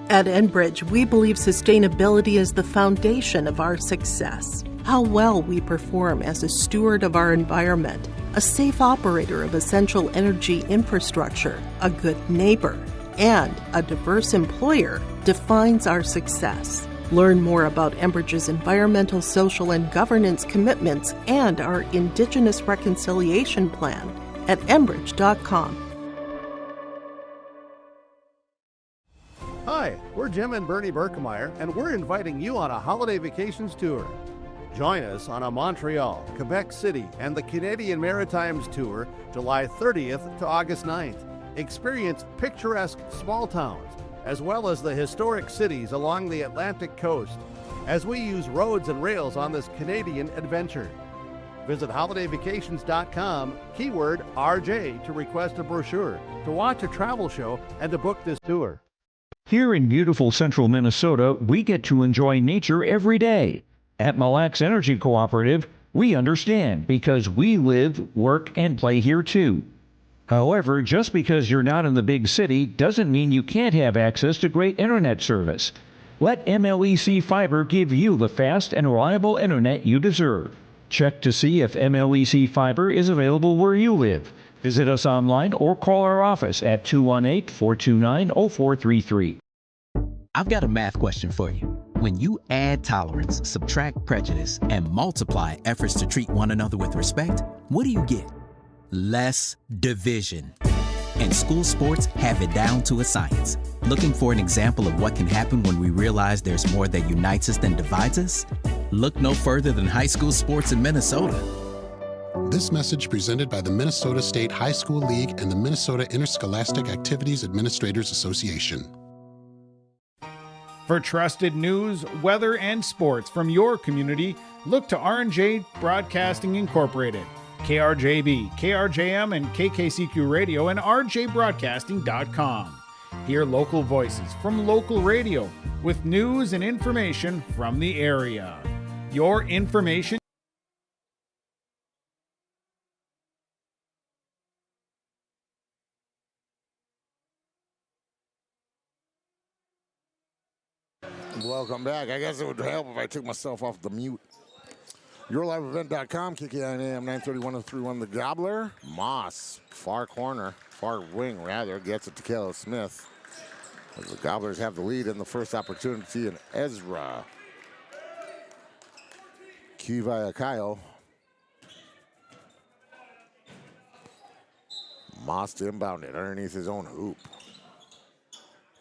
At Enbridge, we believe sustainability is the foundation of our success. How well we perform as a steward of our environment, a safe operator of essential energy infrastructure, a good neighbor, and a diverse employer defines our success. Learn more about Enbridge's environmental, social, and governance commitments and our Indigenous Reconciliation Plan at enbridge.com. Hi, we're Jim and Bernie Berkemeyer, and we're inviting you on a holiday vacations tour. Join us on a Montreal, Quebec City, and the Canadian Maritimes tour July 30th to August 9th. Experience picturesque small towns, as well as the historic cities along the Atlantic coast, as we use roads and rails on this Canadian adventure. Visit holidayvacations.com, keyword RJ, to request a brochure, to watch a travel show, and to book this tour. Here in beautiful central Minnesota, we get to enjoy nature every day. At Mille Lacs Energy Cooperative, we understand because we live, work, and play here too. However, just because you're not in the big city doesn't mean you can't have access to great internet service. Let MLEC Fiber give you the fast and reliable internet you deserve. Check to see if MLEC Fiber is available where you live. Visit us online or call our office at 218-429-0433. I've got a math question for you. When you add tolerance, subtract prejudice, and multiply efforts to treat one another with respect, what do you get? Less division. And school sports have it down to a science. Looking for an example of what can happen when we realize there's more that unites us than divides us? Look no further than high school sports in Minnesota. This message presented by the Minnesota State High School League and the Minnesota Interscholastic Activities Administrators Association. For trusted news, weather, and sports from your community, look to R&J Broadcasting Incorporated, KRJB, KRJM, and KKCQ Radio, and rjbroadcasting.com. Hear local voices from local radio with news and information from the area. Your information. Welcome back. I guess it would help if I took myself off the mute. YourLiveEvent.com, KKIN AM 931-1031, the Gobbler. Moss, far wing, gets it to Caleb Smith. As the Gobblers have the lead in the first opportunity, and Ezra Kivayakayo. Moss to inbound it underneath his own hoop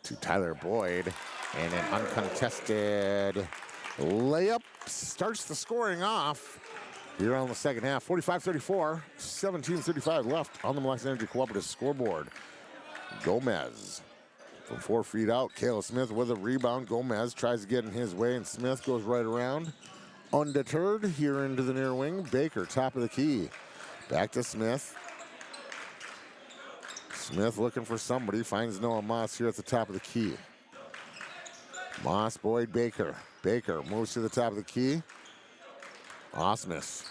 to Tyler Boyd. And an uncontested layup starts the scoring off here on the second half. 45-34, 17:35 left on the Mille Lacs Energy Cooperative scoreboard. Gomez from 4 feet out. Caleb Smith with a rebound. Gomez tries to get in his way, and Smith goes right around. Undeterred here into the near wing. Baker, top of the key. Back to Smith. Smith looking for somebody. Finds Noah Moss here at the top of the key. Moss, Boyd, Baker. Baker moves to the top of the key. Osmus.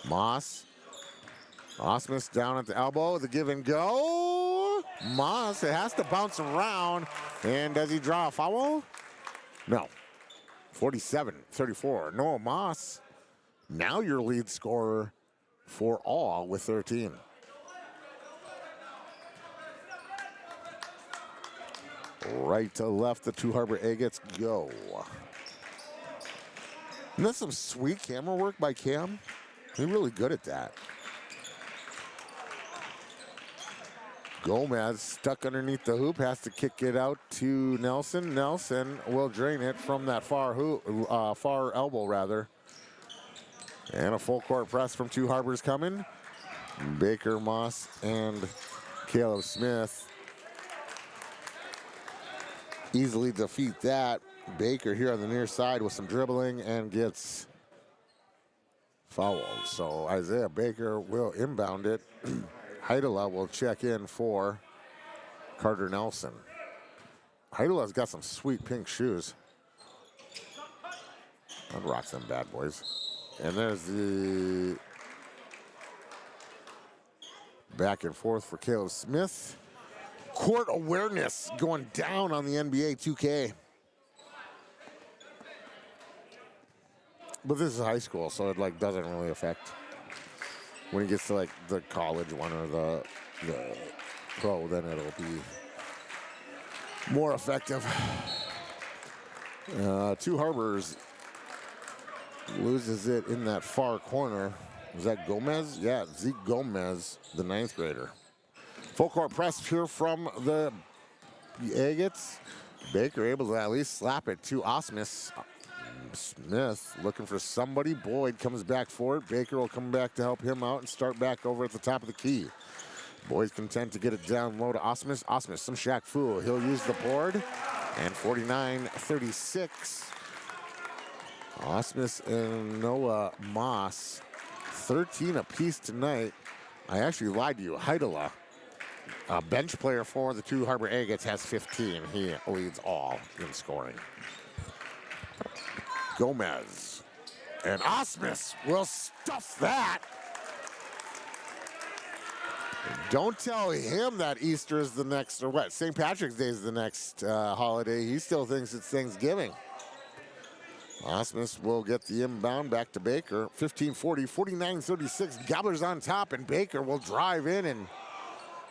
Moss. Osmus down at the elbow. The give and go. Moss, it has to bounce around. And does he draw a foul? No. 47-34. Noah Moss, now your lead scorer for all with 13. Right to left, the Two Harbor Agates go. And that's some sweet camera work by Cam. He's really good at that. Gomez stuck underneath the hoop, has to kick it out to Nelson. Nelson will drain it from that far elbow rather. And a full court press from Two Harbors coming. Baker, Moss, and Caleb Smith. easily defeat that. Baker here on the near side with some dribbling and gets fouled. So Isaiah Baker will inbound it. Heidela will check in for Carter Nelson. Heidela's got some sweet pink shoes. I'd rock them bad boys. And there's the back and forth for Caleb Smith. Court awareness going down on the NBA 2K. But this is high school, so it like doesn't really affect. When it gets to like the college one or the pro, then it'll be more effective. Two Harbors loses it in that far corner. Was that Gomez? Yeah, Zeke Gomez, the 9th grader. Full court press here from the Agates. Baker able to at least slap it to Osmus. Smith looking for somebody. Boyd comes back for it. Baker will come back to help him out and start back over at the top of the key. Boyd's content to get it down low to Osmus. Osmus, some Shaq Fu. He'll use the board. And 49-36. Osmus and Noah Moss, 13 apiece tonight. I actually lied to you. Heidela, a bench player for the two Harbor Agates, has 15. He leads all in scoring. Gomez and Osmus will stuff that. Don't tell him that Easter is the next, or what, St. Patrick's Day is the next holiday. He still thinks it's Thanksgiving. Osmus will get the inbound back to Baker. 15-40, 49-36. Gobblers on top, and Baker will drive in, and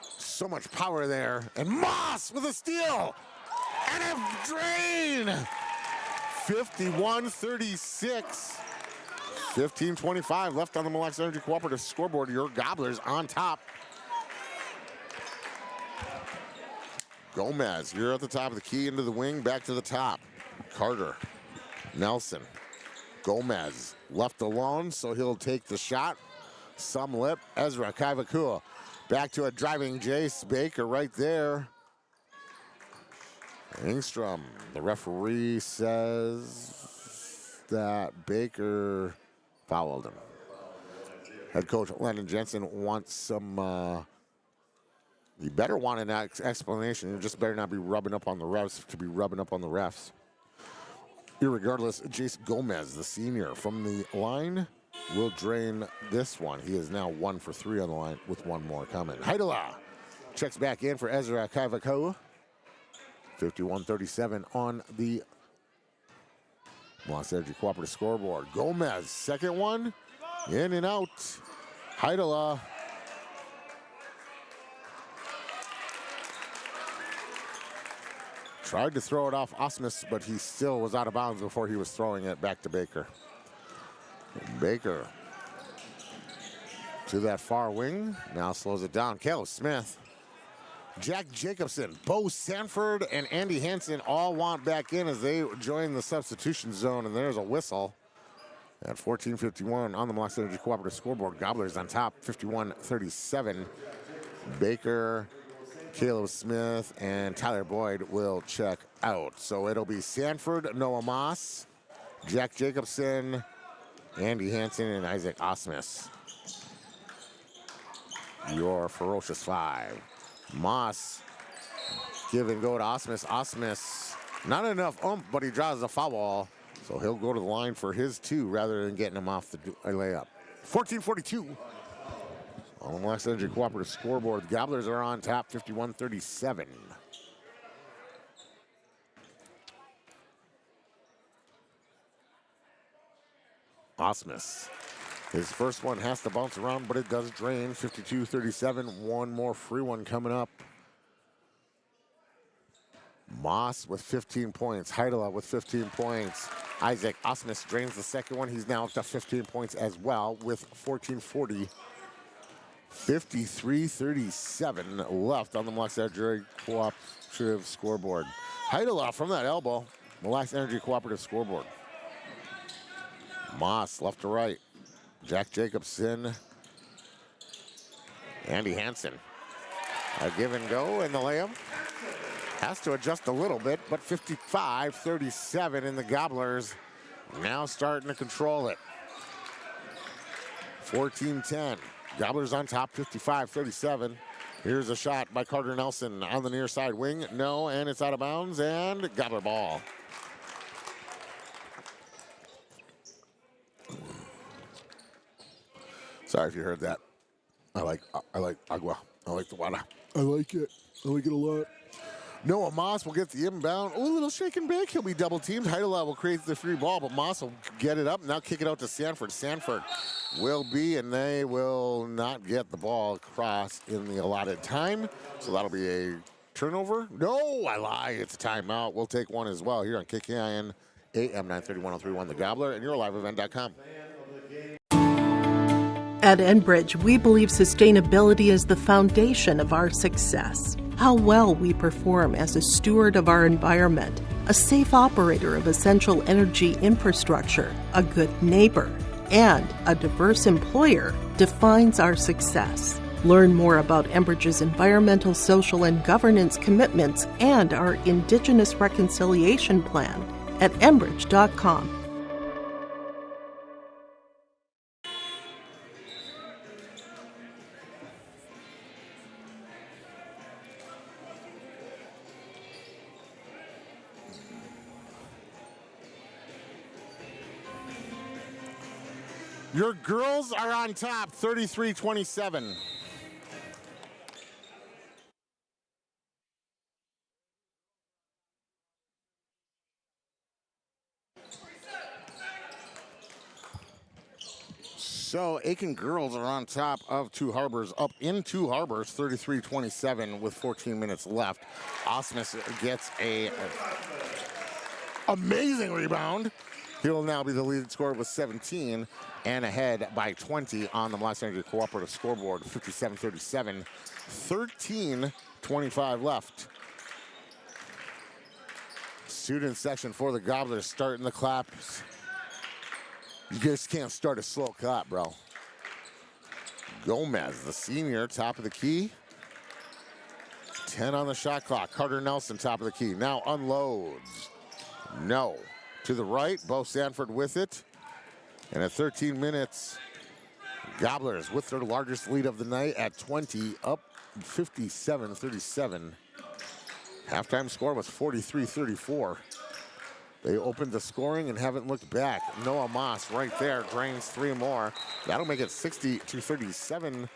so much power there. And Moss with a steal and a drain. 51-36. 15-25 left on the Mille Lacs Energy Cooperative scoreboard. Your Gobblers on top. Gomez, you're at the top of the key, into the wing, back to the top. Carter, Nelson, Gomez, left alone, so he'll take the shot. Some lip, Ezra Kaivakua. Back to a driving Jace Baker right there. Engstrom, the referee says that Baker fouled him. Head coach Landon Jensen wants some, you better want an explanation. You just better not be rubbing up on the refs to be rubbing up on the refs. Irregardless, Jace Gomez, the senior from the line, will drain this one. He is now 1 for 3 on the line with one more coming. Heidela checks back in for Ezra Kaivakua. 51-37 on the Los Energy Cooperative scoreboard. Gomez, second one, in and out. Heidela. Tried to throw it off Osmus, but he still was out of bounds before he was throwing it back to Baker. Baker to that far wing, now slows it down. Caleb Smith, Jack Jacobson, Bo Sanford, and Andy Hansen all want back in as they join the substitution zone, and there's a whistle at 14:51 on the Mille Lacs Energy Cooperative scoreboard. Gobblers on top, 51-37. Baker, Caleb Smith, and Tyler Boyd will check out. So it'll be Sanford, Noah Moss, Jack Jacobson, Andy Hansen, and Isaac Osmus. Your ferocious five. Moss, give and go to Osmus. Osmus, not enough but he draws the foul. So he'll go to the line for his two rather than getting him off the layup. 14:42. On the Mille Lacs Energy Cooperative scoreboard, the Gobblers are on top, 51-37. Osmus. His first one has to bounce around, but it does drain. 52-37. One more free one coming up. Moss with 15 points. Heidela with 15 points. Isaac Osmus drains the second one. He's now up to 15 points as well with 14:40. 53-37 left on the Mille Lacs Energy Cooperative scoreboard. Heidela from that elbow. Mille Lacs Energy Cooperative scoreboard. Moss left to right. Jack Jacobson. Andy Hansen. A give and go in the layup. has to adjust a little bit, but 55-37 in the Gobblers. Now starting to control it. 14-10. Gobblers on top, 55-37. Here's a shot by Carter Nelson on the near side wing. No, and it's out of bounds, and Gobbler ball. Sorry if you heard that. I like agua. I like the water. I like it. I like it a lot. Noah Moss will get the inbound. Oh, a little shake and bake. He'll be double teamed. Heidela will create the free ball, but Moss will get it up. Now kick it out to Sanford. Sanford will be, and they will not get the ball across in the allotted time. So that'll be a turnover. No, I lie. It's a timeout. We'll take one as well here on KKIN AM 930-1031 The Gobbler and YourLiveEvent.com. At Enbridge, we believe sustainability is the foundation of our success. How well we perform as a steward of our environment, a safe operator of essential energy infrastructure, a good neighbor, and a diverse employer defines our success. Learn more about Enbridge's environmental, social, and governance commitments and our Indigenous Reconciliation Plan at enbridge.com. Your girls are on top, 33-27. So Aitkin girls are on top of Two Harbors, up in Two Harbors, 33-27 with 14 minutes left. Osmus gets a amazing rebound. He'll now be the lead scorer with 17 and ahead by 20 on the Mille Lacs Energy Cooperative scoreboard, 57-37, 13:25 left. Student section for the Gobblers starting the claps. You just can't start a slow clap, bro. Gomez, the senior, top of the key. 10 on the shot clock. Carter Nelson, top of the key. Now unloads. No. To the right, Bo Sanford with it. And at 13 minutes, Gobblers with their largest lead of the night at 20, up 57-37. Halftime score was 43-34. They opened the scoring and haven't looked back. Noah Moss right there drains 3 more. That'll make it 60-37.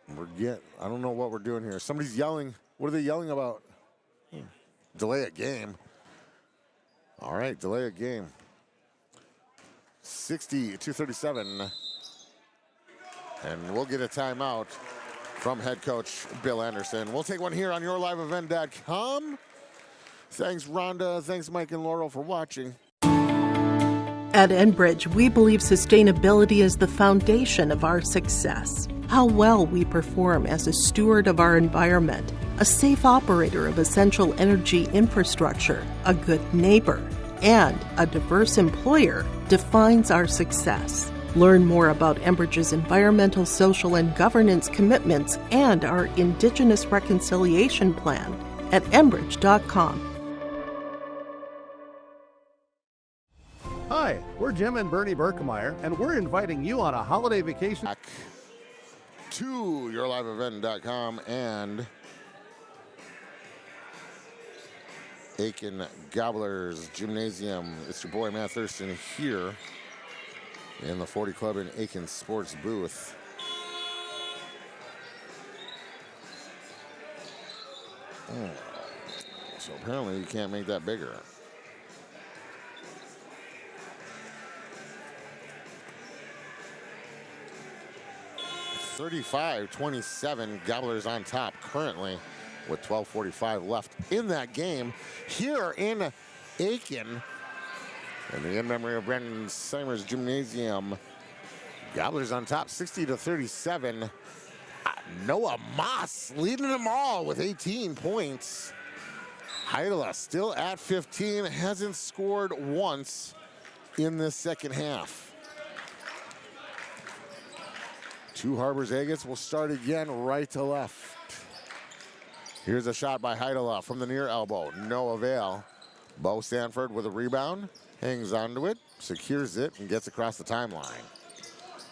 I don't know what we're doing here. Somebody's yelling. What are they yelling about? Delay a game. All right, delay a game. 60-37. And we'll get a timeout from head coach Bill Anderson. We'll take one here on YourLiveEvent.com. Thanks, Rhonda. Thanks, Mike and Laurel, for watching. At Enbridge, we believe sustainability is the foundation of our success. How well we perform as a steward of our environment, a safe operator of essential energy infrastructure, a good neighbor, and a diverse employer defines our success. Learn more about Enbridge's environmental, social, and governance commitments and our Indigenous Reconciliation Plan at enbridge.com. Hi, we're Jim and Bernie Berkemeyer, and we're inviting you on a holiday vacation to YourLiveEvent.com and Aitkin Gobblers Gymnasium. It's your boy Matt Thurston here in the 40 Club in Aitkin Sports booth. So apparently you can't make that bigger. (35-27) Gobblers on top currently with 12:45 left in that game here in Aitkin. And the in memory of Brendan Simers Gymnasium. Gobblers on top 60-37. Noah Moss leading them all with 18 points. Heidela still at 15, hasn't scored once in the second half. Two Harbors Agates will start again right to left. Here's a shot by Heidela from the near elbow. No avail. Bo Sanford with a rebound. Hangs onto it, secures it, and gets across the timeline.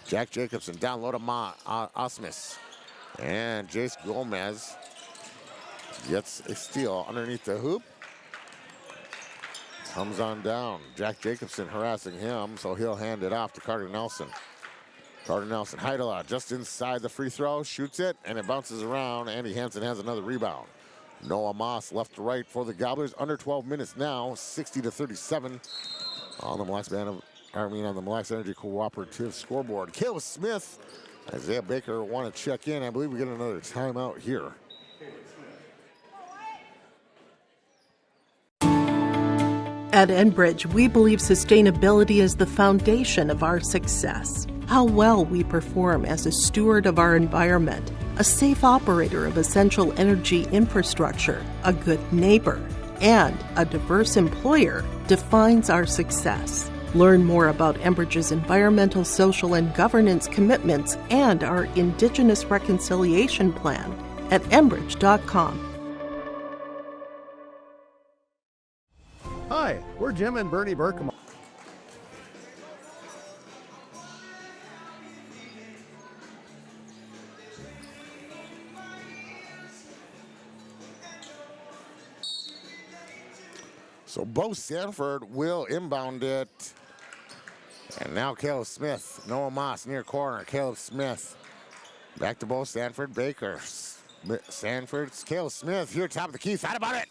Jack Jacobson down low to Osmus. And Jace Gomez gets a steal underneath the hoop. Comes on down. Jack Jacobson harassing him, so he'll hand it off to Carter Nelson. Carter Nelson, Heidela just inside the free throw, shoots it, and it bounces around. Andy Hansen has another rebound. Noah Moss left to right for the Gobblers. Under 12 minutes now, 60-37 on the Mille Lacs on the Mille Lacs Energy Cooperative scoreboard. Caleb Smith, Isaiah Baker want to check in. I believe we get another timeout here. At Enbridge, we believe sustainability is the foundation of our success. How well we perform as a steward of our environment, a safe operator of essential energy infrastructure, a good neighbor, and a diverse employer defines our success. Learn more about Enbridge's environmental, social, and governance commitments and our Indigenous Reconciliation Plan at enbridge.com. Hi, we're Jim and Bernie Berkemeier. So Bo Sanford will inbound it. And now Caleb Smith, Noah Moss near corner. Caleb Smith back to Bo Sanford, Baker. Sanford, Caleb Smith here, top of the key, thought about it.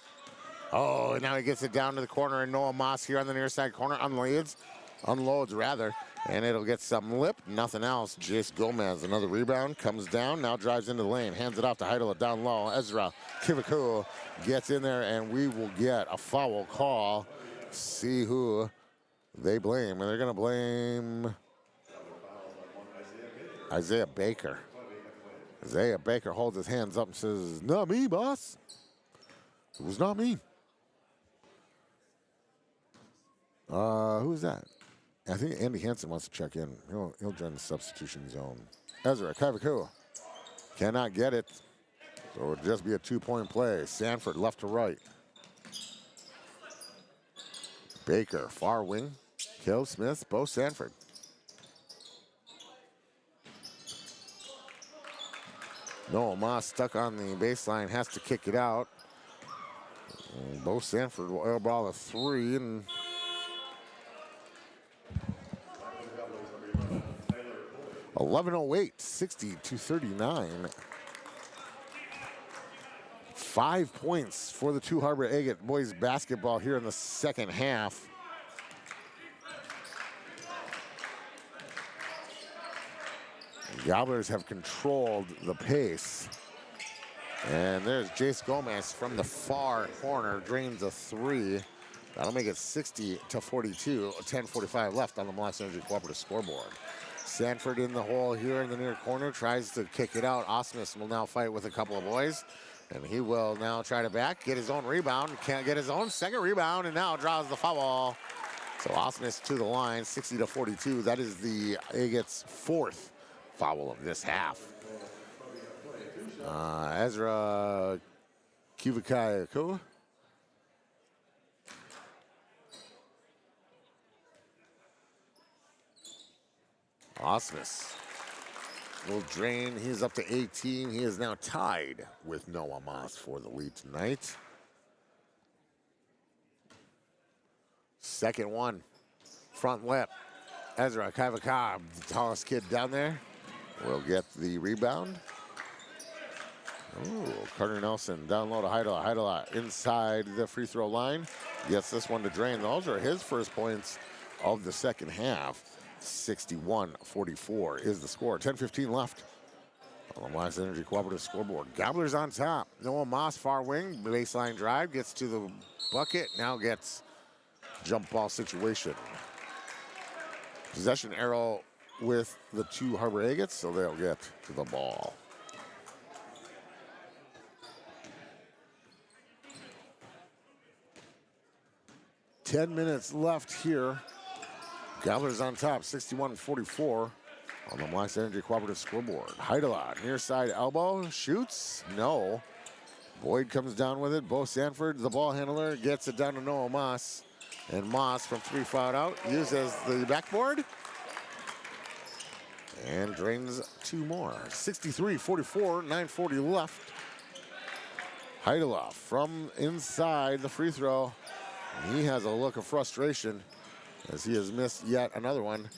Oh, and now he gets it down to the corner, and Noah Moss here on the near side corner unloads, and it'll get something lipped, nothing else. Jace Gomez, another rebound, comes down, now drives into the lane, hands it off to Heidela down low. Ezra Kiviku gets in there, and we will get a foul call. See who they blame, and they're going to blame Isaiah Baker. Isaiah Baker holds his hands up and says, "Not me, boss. It was not me." Who's that? I think Andy Hansen wants to check in. He'll join the substitution zone. Ezra Kiviku cannot get it, so it'll just be a 2-point play. Sanford left to right. Baker, far wing. Caleb Smith, Bo Sanford. Noah Moss stuck on the baseline, has to kick it out. And Bo Sanford will airball a three, and .11:08, 60-39. 5 points for the Two Harbor Agate boys basketball here in the second half. The Gobblers have controlled the pace. And there's Jace Gomez from the far corner, drains a three. That'll make it 60-42, 10:45 left on the Mille Lacs Energy Cooperative scoreboard. Sanford in the hole here in the near corner, tries to kick it out. Osmus will now fight with a couple of boys, and he will now try to get his own rebound. Can't get his own second rebound, and now draws the foul. So Osmus to the line, 60-42. That is the Agate's fourth foul of this half. Ezra Kiviku. Osmus will drain. He is up to 18. He is now tied with Noah Moss for the lead tonight. Second one, front lip. Ezra Kiviku, the tallest kid down there, will get the rebound. Ooh, Carter Nelson down low to Heidela. Heidela inside the free throw line. Gets this one to drain. Those are his first points of the second half. 61-44 is the score. 10:15 left on the Mille Lacs Energy Cooperative scoreboard. Gobblers on top. Noah Moss, far wing, baseline drive, gets to the bucket, now gets jump ball situation. Possession arrow with the Two Harbor Agates, so they'll get to the ball. .10 minutes left here. Gobblers on top, 61-44 on the Black Energy Cooperative scoreboard. Heidela, near side elbow, shoots, no. Boyd comes down with it. Bo Sanford, the ball handler, gets it down to Noah Moss. And Moss from 3 foul out, uses the backboard. And drains 2 more. 63-44, 9:40 left. Heidela from inside the free throw. He has a look of frustration as he has missed yet another one.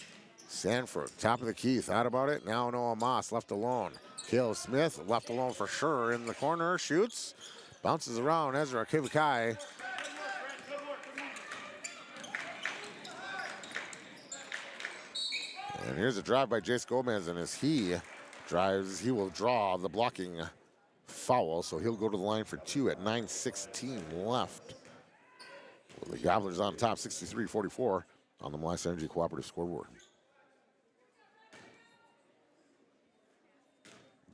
Sanford, top of the key, thought about it. Now Noah Moss left alone. Caleb Smith left alone for sure in the corner, shoots, bounces around. Ezra Kivakai. And here's a drive by Jace Gomez, and as he drives, he will draw the blocking foul, so he'll go to the line for 2 at 9:16 left. Well, the Gobblers on top, 63-44 on the Molasse Energy Cooperative scoreboard.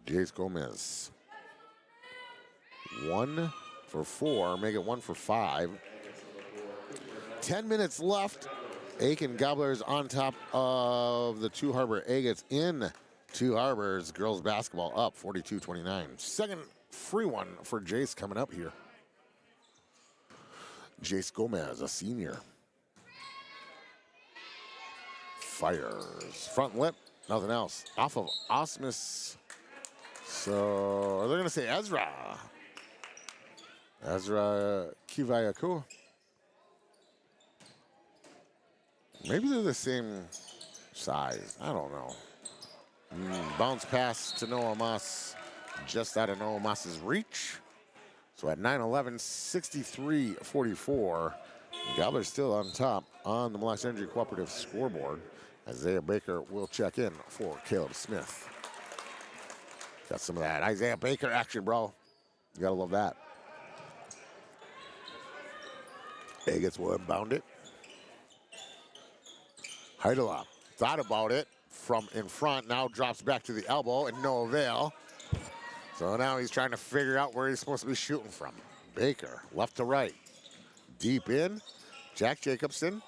Jace Gomez, 1 for 4, make it 1 for 5. 10 minutes left. Aitkin Gobblers on top of the Two Harbor Agates in Two Harbors. Girls basketball up 42-29. Second free one for Jace coming up here. Jace Gomez, a senior. Fires. Front lip, nothing else. Off of Osmus. So they're going to say Ezra. Ezra Kivayaku. Maybe they're the same size. I don't know. Bounce pass to Noah Moss, just out of Noah Moss's reach. So at 9:11, 63-44. Gobblers still on top on the Molasse Energy Cooperative scoreboard. Isaiah Baker will check in for Caleb Smith. Got some of that Isaiah Baker action, bro. You gotta love that. Agates will inbound it. Heidela thought about it from in front, now drops back to the elbow and no avail. So now he's trying to figure out where he's supposed to be shooting from. Baker, left to right. Deep in, Jack Jacobson,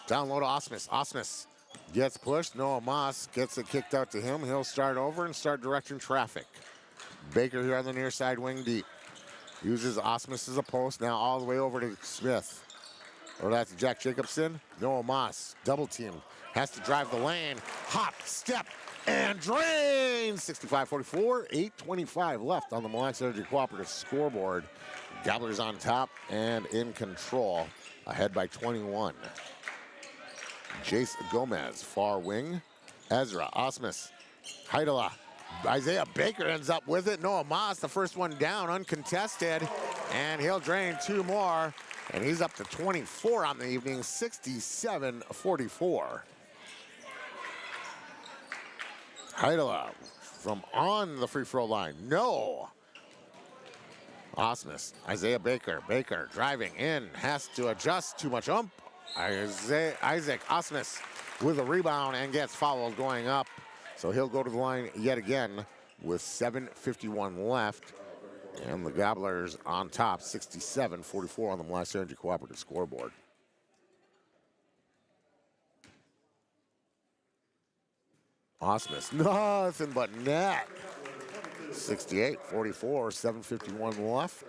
down low to Osmus. Osmus gets pushed, Noah Moss gets it kicked out to him. He'll start over and start directing traffic. Baker here on the near side wing deep. Uses Osmus as a post, now all the way over to Smith. Or that's Jack Jacobson. Noah Moss, double team. Has to drive the lane. Hop, step, and drain. 65-44, 8:25 left on the Molasse Energy Cooperative scoreboard. Gobblers on top and in control. Ahead by 21. Jace Gomez, far wing. Ezra, Osmus, Heidela. Isaiah Baker ends up with it. Noah Moss, the first one down, uncontested. And he'll drain 2 more. And he's up to 24 on the evening, 67-44. Heidela from on the free throw line. No. Osmus, Isaiah Baker. Baker driving in, has to adjust. Too much ump. Isaac Osmus with a rebound and gets fouled going up. So he'll go to the line yet again with 7:51 left. And the Gobblers on top, 67-44 on the Molasse Energy Cooperative scoreboard. Osmus, nothing but net. 68-44, 7:51 left.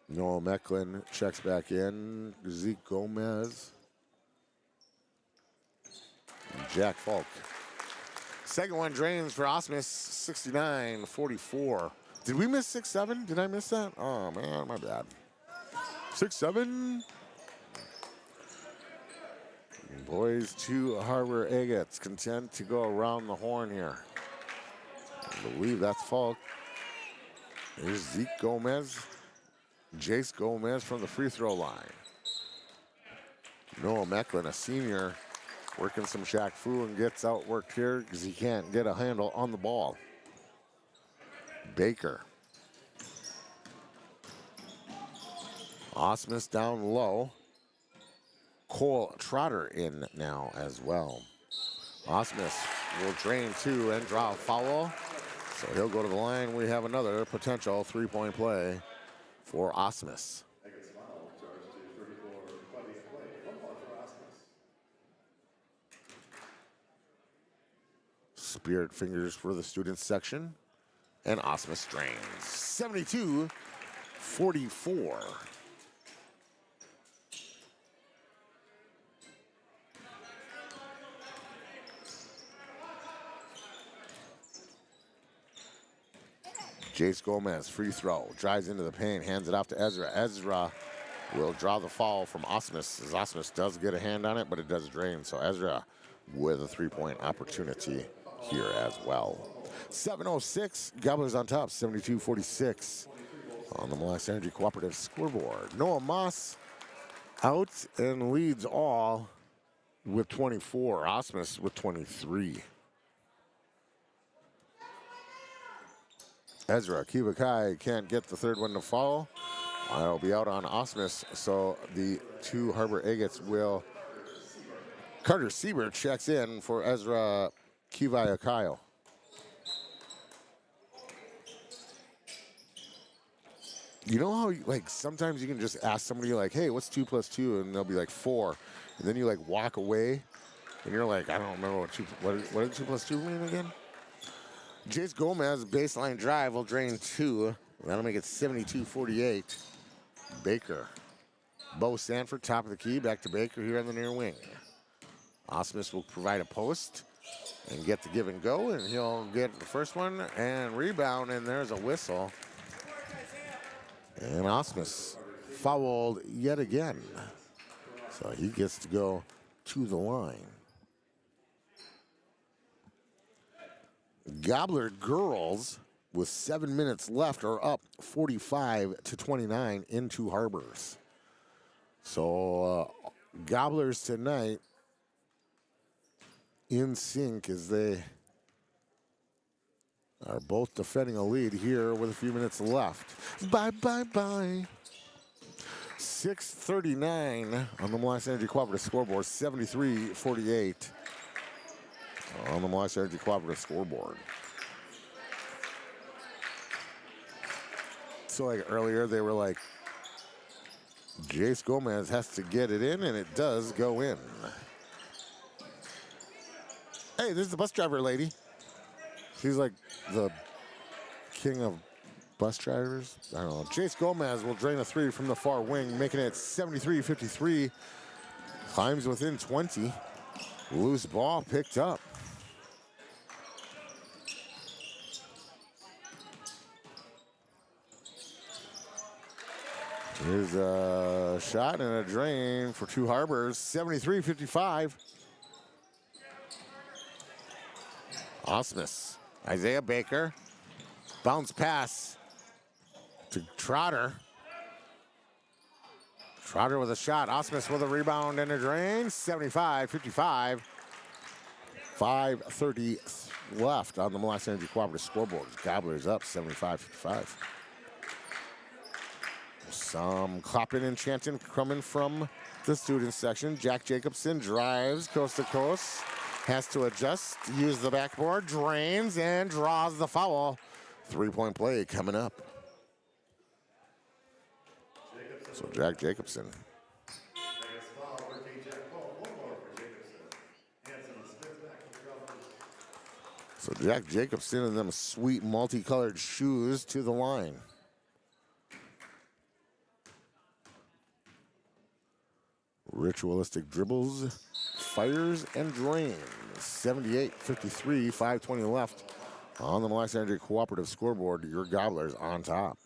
Noah Mecklin checks back in. Zeke Gomez. Jack Falk. Second one drains for Osmus, 69-44. Did we miss 6-7? Did I miss that? Oh, man, my bad. 6-7. Boys, Two Harbor Agates content to go around the horn here. I believe that's Falk. Here's Zeke Gomez. Jace Gomez from the free throw line. Noah Mecklin, a senior, working some Shaq Fu and gets outworked here because he can't get a handle on the ball. Baker. Osmus down low. Cole Trotter in now as well. Osmus will drain 2 and draw a foul. So he'll go to the line. We have another potential 3-point play for Osmus. Spirit fingers for the students section. And Osmus drains. 72-44. Jace Gomez, free throw. Drives into the paint, hands it off to Ezra. Ezra will draw the foul from Osmus, as Osmus does get a hand on it, but it does drain. So Ezra with a three-point opportunity here as well. 7:06, Gobblers on top, 72-46 on the Mille Lacs Energy Cooperative scoreboard. Noah Moss out and leads all with 24. Osmus with 23. Ezra Kivakai can't get the third one to fall. I'll be out on Osmus, so the two Harbor Agates will. Carter Sieber checks in for Ezra Kivakai. You know how, like, sometimes you can just ask somebody, like, hey, what's 2 + 2? And they'll be like 4. And then you, like, walk away, and you're like, I don't remember what did 2 + 2 mean again? Jace Gomez, baseline drive, will drain 2. That'll make it 72-48. Baker. Bo Sanford, top of the key. Back to Baker here on the near wing. Osmus will provide a post and get the give and go, and he'll get the first one and rebound, and there's a whistle. And Osmus fouled yet again. So he gets to go to the line. Gobbler girls, with 7 minutes left, are up 45-29 in Two Harbors. So Gobblers tonight in sync as they are both defending a lead here with a few minutes left. Bye, bye, bye. 6:39 on the Mille Lacs Energy Cooperative scoreboard, 73-48 on the Mille Lacs Energy Cooperative scoreboard. So like earlier, they were like, Jace Gomez has to get it in, and it does go in. Hey, this is the bus driver lady. She's like the king of bus drivers. I don't know. Jace Gomez will drain a 3 from the far wing, making it 73-53. Climbs within 20. Loose ball picked up. Here's a shot and a drain for Two Harbors. 73-55. Osmus. Isaiah Baker. Bounce pass to Trotter. Trotter with a shot. Osmus with a rebound and a drain. 75-55. 5:30 left on the Mille Lacs Energy Cooperative scoreboard. Gobblers up 75-55. Some clapping and chanting coming from the students section. Jack Jacobson drives coast to coast. Has to adjust, use the backboard, drains, and draws the foul. 3-point play coming up. So Jack Jacobson. So Jack Jacobson in them sweet multicolored shoes to the line. Ritualistic dribbles, fires, and drains. 78-53, 5:20 left on the Mille Lacs Energy Cooperative scoreboard. Your Gobblers on top.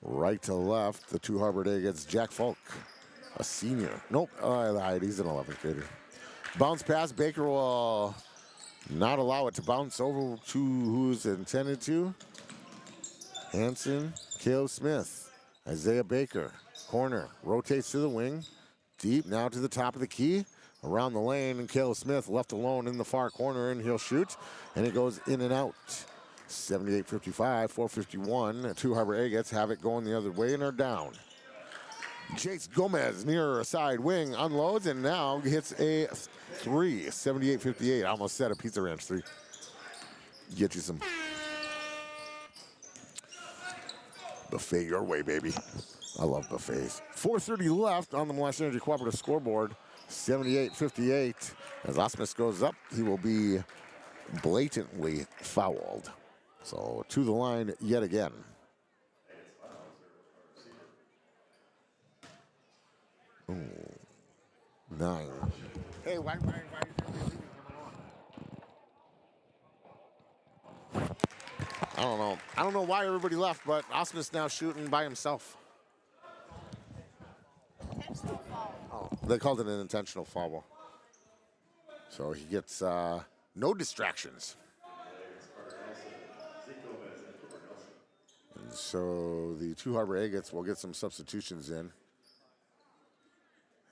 Right to left, the Two Harbor Agates, Jack Falk, a senior. Nope, I lied, he's an 11th grader. Bounce pass, Baker will not allow it to bounce over to who's intended to. Hanson, Caleb Smith, Isaiah Baker, corner, rotates to the wing. Deep now to the top of the key, around the lane, and Caleb Smith left alone in the far corner, and he'll shoot, and it goes in and out. 78-55, 4:51. Two Harbor Agates have it going the other way and are down. Jace Gomez near a side wing unloads and now hits a 3. 78-58. Almost set a Pizza Ranch 3. Get you some buffet your way, baby. I love buffets. 4:30 left on the Mille Lacs Energy Cooperative scoreboard. 78-58. As Osmus goes up, he will be blatantly fouled. So to the line yet again. Ooh, 9. Hey, why is everybody leaving him alone? I don't know. I don't know why everybody left, but Osmus now shooting by himself. Oh, they called it an intentional foul. So he gets no distractions. And so the two Harbor Agates will get some substitutions in.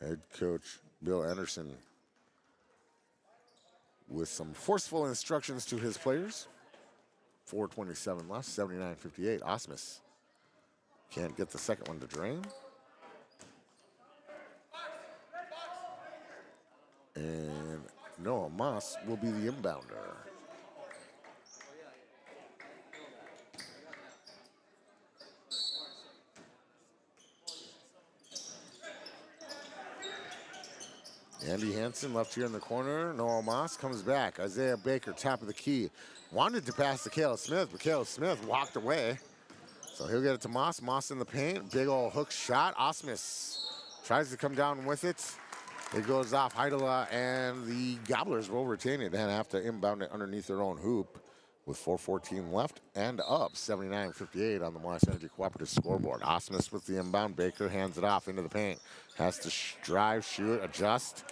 Head coach Bill Anderson with some forceful instructions to his players. 4:27 left, 79-58. Osmus can't get the second one to drain. And Noah Moss will be the inbounder. Andy Hansen left here in the corner. Noah Moss comes back. Isaiah Baker, top of the key. Wanted to pass to Caleb Smith, but Caleb Smith walked away. So he'll get it to Moss. Moss in the paint. Big old hook shot. Osmus tries to come down with it. It goes off Heidela, and the Gobblers will retain it and have to inbound it underneath their own hoop with 4:14 left and up. 79-58 on the Moss Energy Cooperative scoreboard. Osmus with the inbound. Baker hands it off into the paint. Has to drive, shoot, adjust.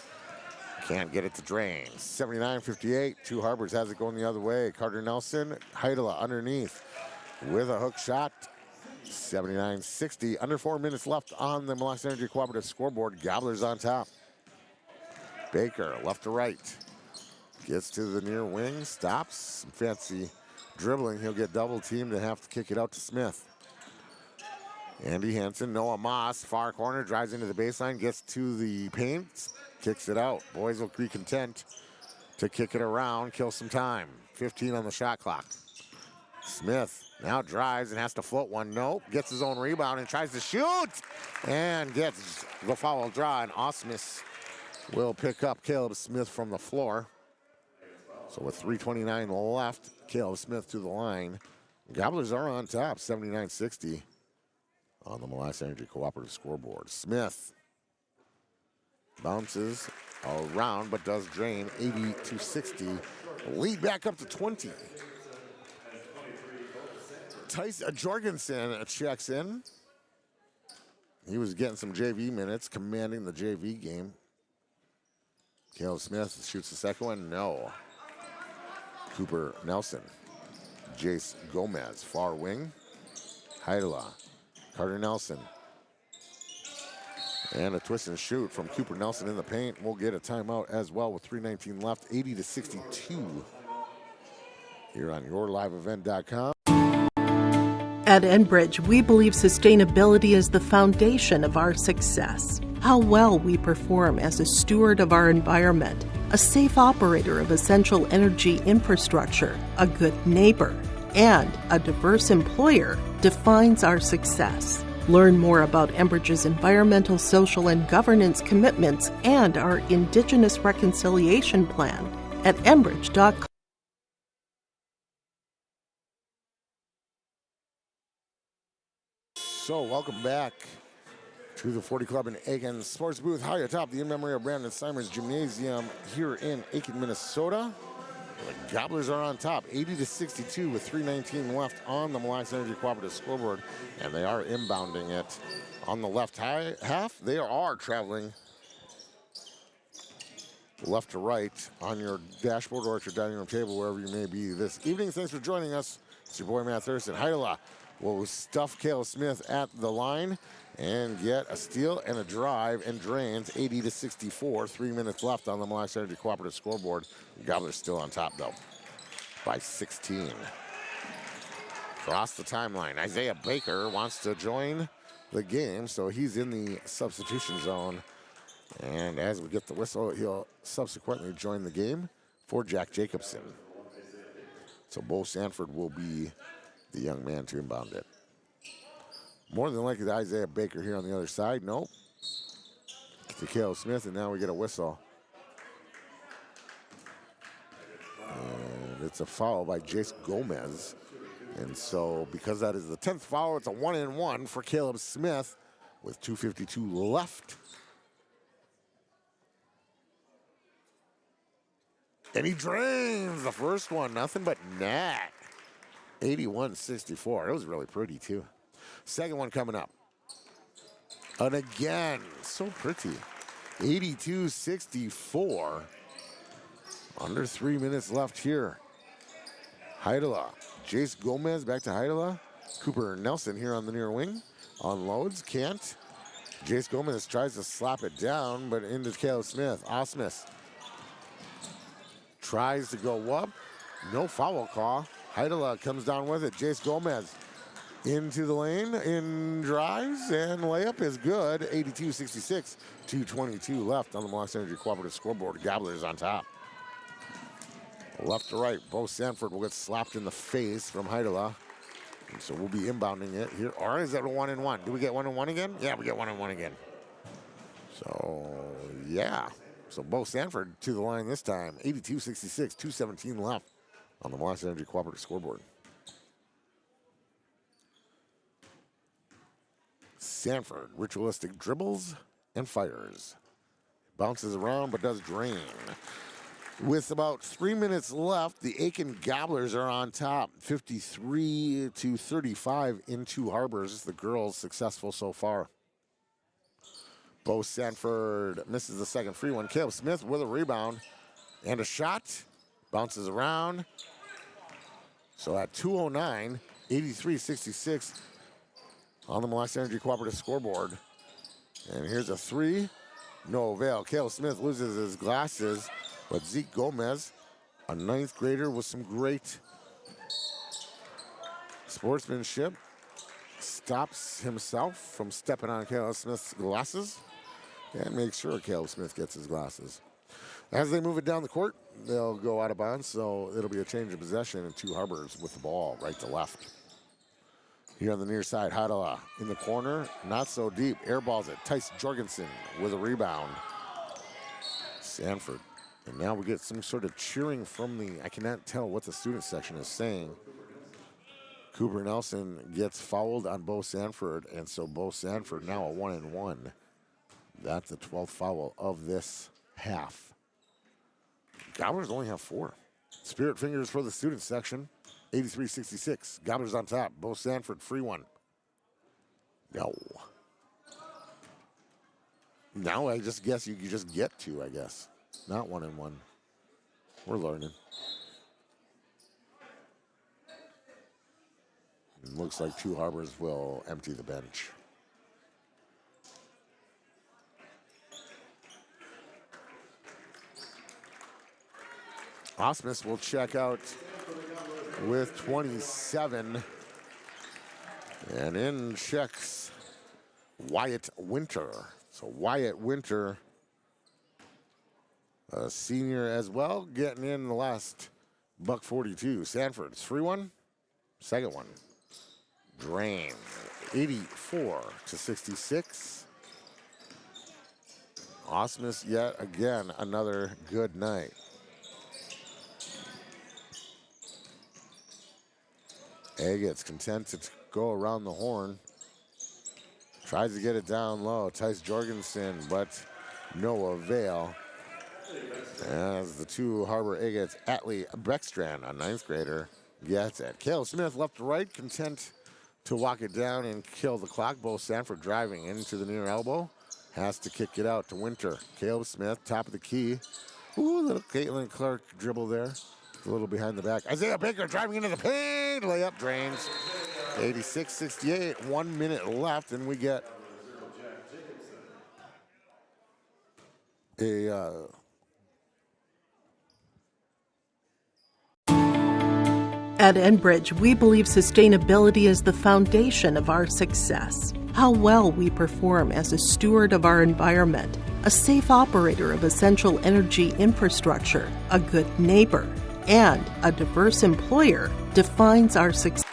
Can't get it to drain. 79-58. Two Harbors has it going the other way. Carter Nelson, Heidela underneath with a hook shot. 79-60. Under 4 minutes left on the Moss Energy Cooperative scoreboard. Gobblers on top. Baker, left to right. Gets to the near wing, stops. Some fancy dribbling. He'll get double teamed and have to kick it out to Smith. Andy Hansen, Noah Moss, far corner, drives into the baseline, gets to the paint, kicks it out. Boys will be content to kick it around, kill some time. 15 on the shot clock. Smith now drives and has to float one. Nope, gets his own rebound and tries to shoot and gets the foul draw, and Osmus will pick up Caleb Smith from the floor. So with 3:29 left, Caleb Smith to the line. Gobblers are on top, 79-60 on the Moss Energy Cooperative scoreboard. Smith bounces around but does drain, 80-60. Lead back up to 20. Tyson Jorgensen checks in. He was getting some JV minutes, commanding the JV game. Caleb Smith shoots the second one, no. Cooper Nelson, Jace Gomez, far wing. Heidela, Carter Nelson. And a twist and shoot from Cooper Nelson in the paint. We'll get a timeout as well with 3:19 left, 80-62 here on yourliveevent.com. At Enbridge, we believe sustainability is the foundation of our success. How well we perform as a steward of our environment, a safe operator of essential energy infrastructure, a good neighbor, and a diverse employer defines our success. Learn more about Enbridge's environmental, social, and governance commitments and our Indigenous Reconciliation Plan at enbridge.com. So welcome back to the 40 Club in Aiken Sports Booth, high atop the in memory of Brandon Simers Gymnasium here in Aiken, Minnesota. The Gobblers are on top, 80-62 with 3:19 left on the Moss Energy Cooperative scoreboard, and they are inbounding it on the left half. They are traveling left to right on your dashboard or at your dining room table, wherever you may be this evening. Thanks for joining us. It's your boy Matt Thurston. Heidela will stuff Caleb Smith at the line and get a steal and a drive and drains, 80-64. 3 minutes left on the Moss Energy Cooperative scoreboard. Gobblers still on top though by 16. Across the timeline, Isaiah Baker wants to join the game, so he's in the substitution zone. And as we get the whistle, he'll subsequently join the game for Jack Jacobson. So Bo Sanford will be the young man to inbound it. More than likely, Isaiah Baker here on the other side. Nope. To Caleb Smith, and now we get a whistle. And That's a foul by Jace Gomez. And so because that is the 10th foul, it's a 1-and-1 for Caleb Smith with 2:52 left. And he drains the first one, nothing but net. 81-64. It was really pretty, too. Second one coming up. And again, so pretty. 82-64. Under 3 minutes left here. Heidela. Jace Gomez back to Heidela. Cooper Nelson here on the near wing. Unloads, can't. Jace Gomez tries to slap it down, but into Caleb Smith. Osmus tries to go up. No foul call. Heidela comes down with it. Jace Gomez into the lane, in drives, and layup is good. 82-66, 2:22 left on the Mille Lacs Energy Cooperative scoreboard. Gobblers on top. Left to right, Bo Sanford will get slapped in the face from Heidela. And so we'll be inbounding it here. Or is that a 1-and-1? Do we get 1-and-1 again? Yeah, we get 1-and-1 again. So, yeah. So Bo Sanford to the line this time. 82-66, 2:17 left on the Mille Lacs Energy Cooperative scoreboard. Sanford, ritualistic dribbles and fires. Bounces around but does drain. With about 3 minutes left, the Aitkin Gobblers are on top, 53-35 in Two Harbors. The girls successful so far. Bo Sanford misses the second free one. Caleb Smith with a rebound and a shot. Bounces around. So at 2:09, 83-66 on the Mille Lacs Energy Cooperative scoreboard. And here's a three. No avail. Caleb Smith loses his glasses. But Zeke Gomez, a 9th grader with some great sportsmanship, stops himself from stepping on Caleb Smith's glasses and makes sure Caleb Smith gets his glasses. As they move it down the court, they'll go out of bounds, so it'll be a change of possession and Two Harbors with the ball right to left. Here on the near side, Heidela in the corner, not so deep, airballs it. Tice Jorgensen with a rebound. Sanford. And now we get some sort of cheering from the, I cannot tell what the student section is saying. Cooper Nelson gets fouled on Bo Sanford, and so Bo Sanford now a 1-and-1. That's the 12th foul of this half. Gobblers only have 4. Spirit fingers for the student section, 83-66. Gobblers on top. Bo Sanford, free one. No. Now I just guess you just get 2, I guess. Not 1-and-1. We're learning. It looks like Two Harbors will empty the bench. Osmus will check out with 27. And in checks Wyatt Winter. So Wyatt Winter, a senior as well, getting in the last $1.42. Sanford's free one, second one. Drain, 84-66. Osmus yet again, another good night. Agat's content to go around the horn. Tries to get it down low. Tice Jorgensen, but no avail. As the Two Harbor Agats, Atlee Beckstrand, a 9th grader, gets it. Caleb Smith left to right, content to walk it down and kill the clock. Bo Sanford driving into the near elbow. Has to kick it out to Winter. Caleb Smith, top of the key. Ooh, little Caitlin Clark dribble there. A little behind the back. Isaiah Baker driving into the paint. Layup drains. 86-68, 1 minute left, and we get a At Enbridge, we believe sustainability is the foundation of our success. How well we perform as a steward of our environment, a safe operator of essential energy infrastructure, a good neighbor, and a diverse employer defines our success.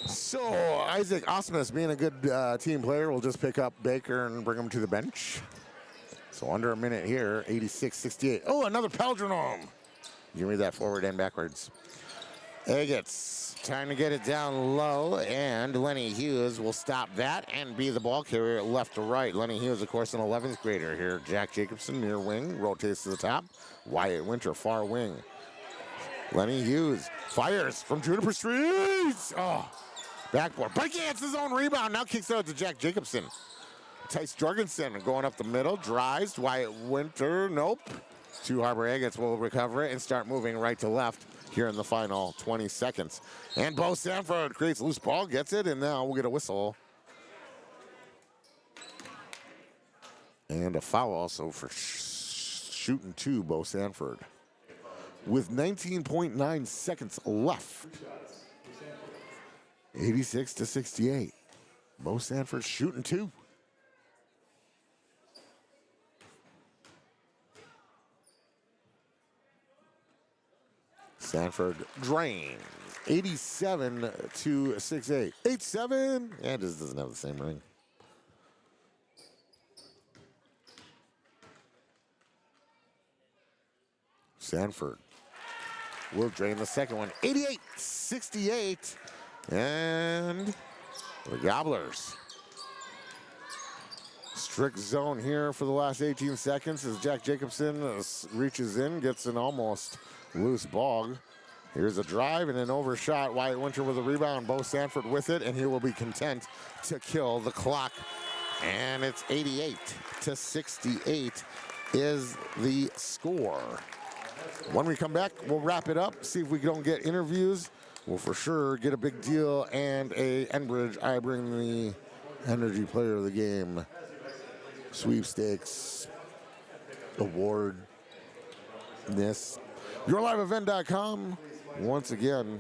So Isaac Osmus, being a good team player, will just pick up Baker and bring him to the bench. So under a minute here, 86-68. Oh, another Palindrome. Give me that forward and backwards. Agates, time to get it down low, and Lenny Hughes will stop that and be the ball carrier left to right. Lenny Hughes, of course, an 11th grader here. Jack Jacobson, near wing, rotates to the top. Wyatt Winter, far wing. Lenny Hughes fires from Juniper Streets. Oh, backboard. Breakhands his own rebound. Now kicks out to Jack Jacobson. Tice Jorgensen going up the middle, drives. Wyatt Winter, nope. Two Harbor Agates will recover it and start moving right to left here in the final 20 seconds. And Bo Sanford creates a loose ball, gets it, and now we'll get a whistle. And a foul also for shooting two, Bo Sanford. With 19.9 seconds left. 86-68. Bo Sanford shooting two. Sanford drains. 87-68. 8-7. Yeah, it just doesn't have the same ring. Sanford will drain the second one. 88-68. And the Gobblers. Strict zone here for the last 18 seconds as Jack Jacobson reaches in, gets an almost loose ball. Here's a drive and an overshot. Wyatt Winter with a rebound. Bo Sanford with it, and he will be content to kill the clock. And it's 88-68 is the score. When we come back, we'll wrap it up, see if we don't get interviews. We'll for sure get a big deal and a Enbridge I Bring the Energy Player of the Game sweepstakes award. This YourLiveEvent.com. Once again,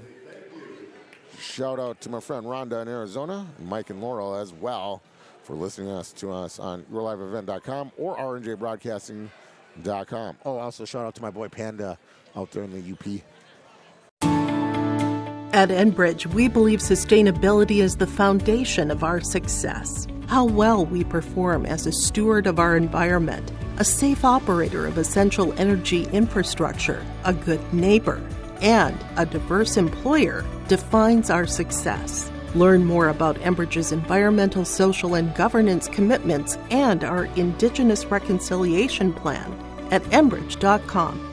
shout out to my friend Rhonda in Arizona, Mike and Laurel as well for listening to us on YourLiveEvent.com or RNJBroadcasting.com. Oh, also shout out to my boy Panda out there in the UP. At Enbridge, we believe sustainability is the foundation of our success. How well we perform as a steward of our environment, a safe operator of essential energy infrastructure, a good neighbor, and a diverse employer defines our success. Learn more about Enbridge's environmental, social, and governance commitments and our Indigenous Reconciliation Plan at Enbridge.com.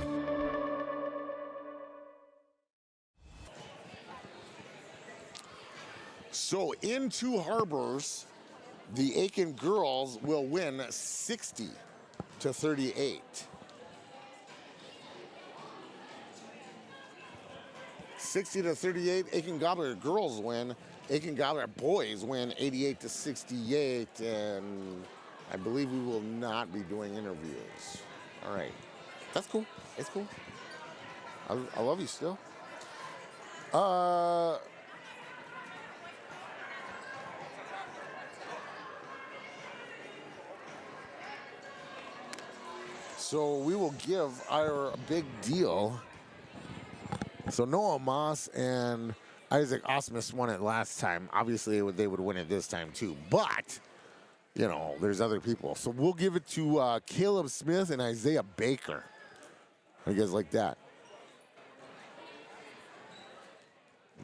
So in Two Harbors, the Aitkin girls will win 60-38. 60-38, Aitkin Gobbler girls win. Aitkin Gobbler boys win 88-68, and I believe we will not be doing interviews. All right, that's cool. It's cool. I love you still. So we will give our big deal. So Noah Moss and Isaac Osmus won it last time. Obviously, they would win it this time too. But, you know, there's other people. So we'll give it to Caleb Smith and Isaiah Baker. How you guys like that?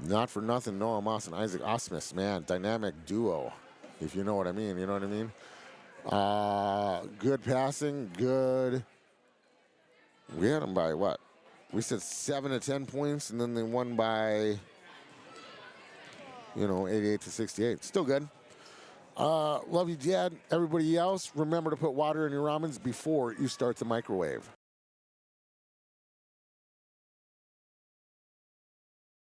Not for nothing, Noah Moss and Isaac Osmus, man. Dynamic duo, if you know what I mean. You know what I mean? Good passing, good. We had them by what? We said 7 to 10 points, and then they won by, 88-68. Still good. Love you, Dad. Everybody else, remember to put water in your ramens before you start the microwave.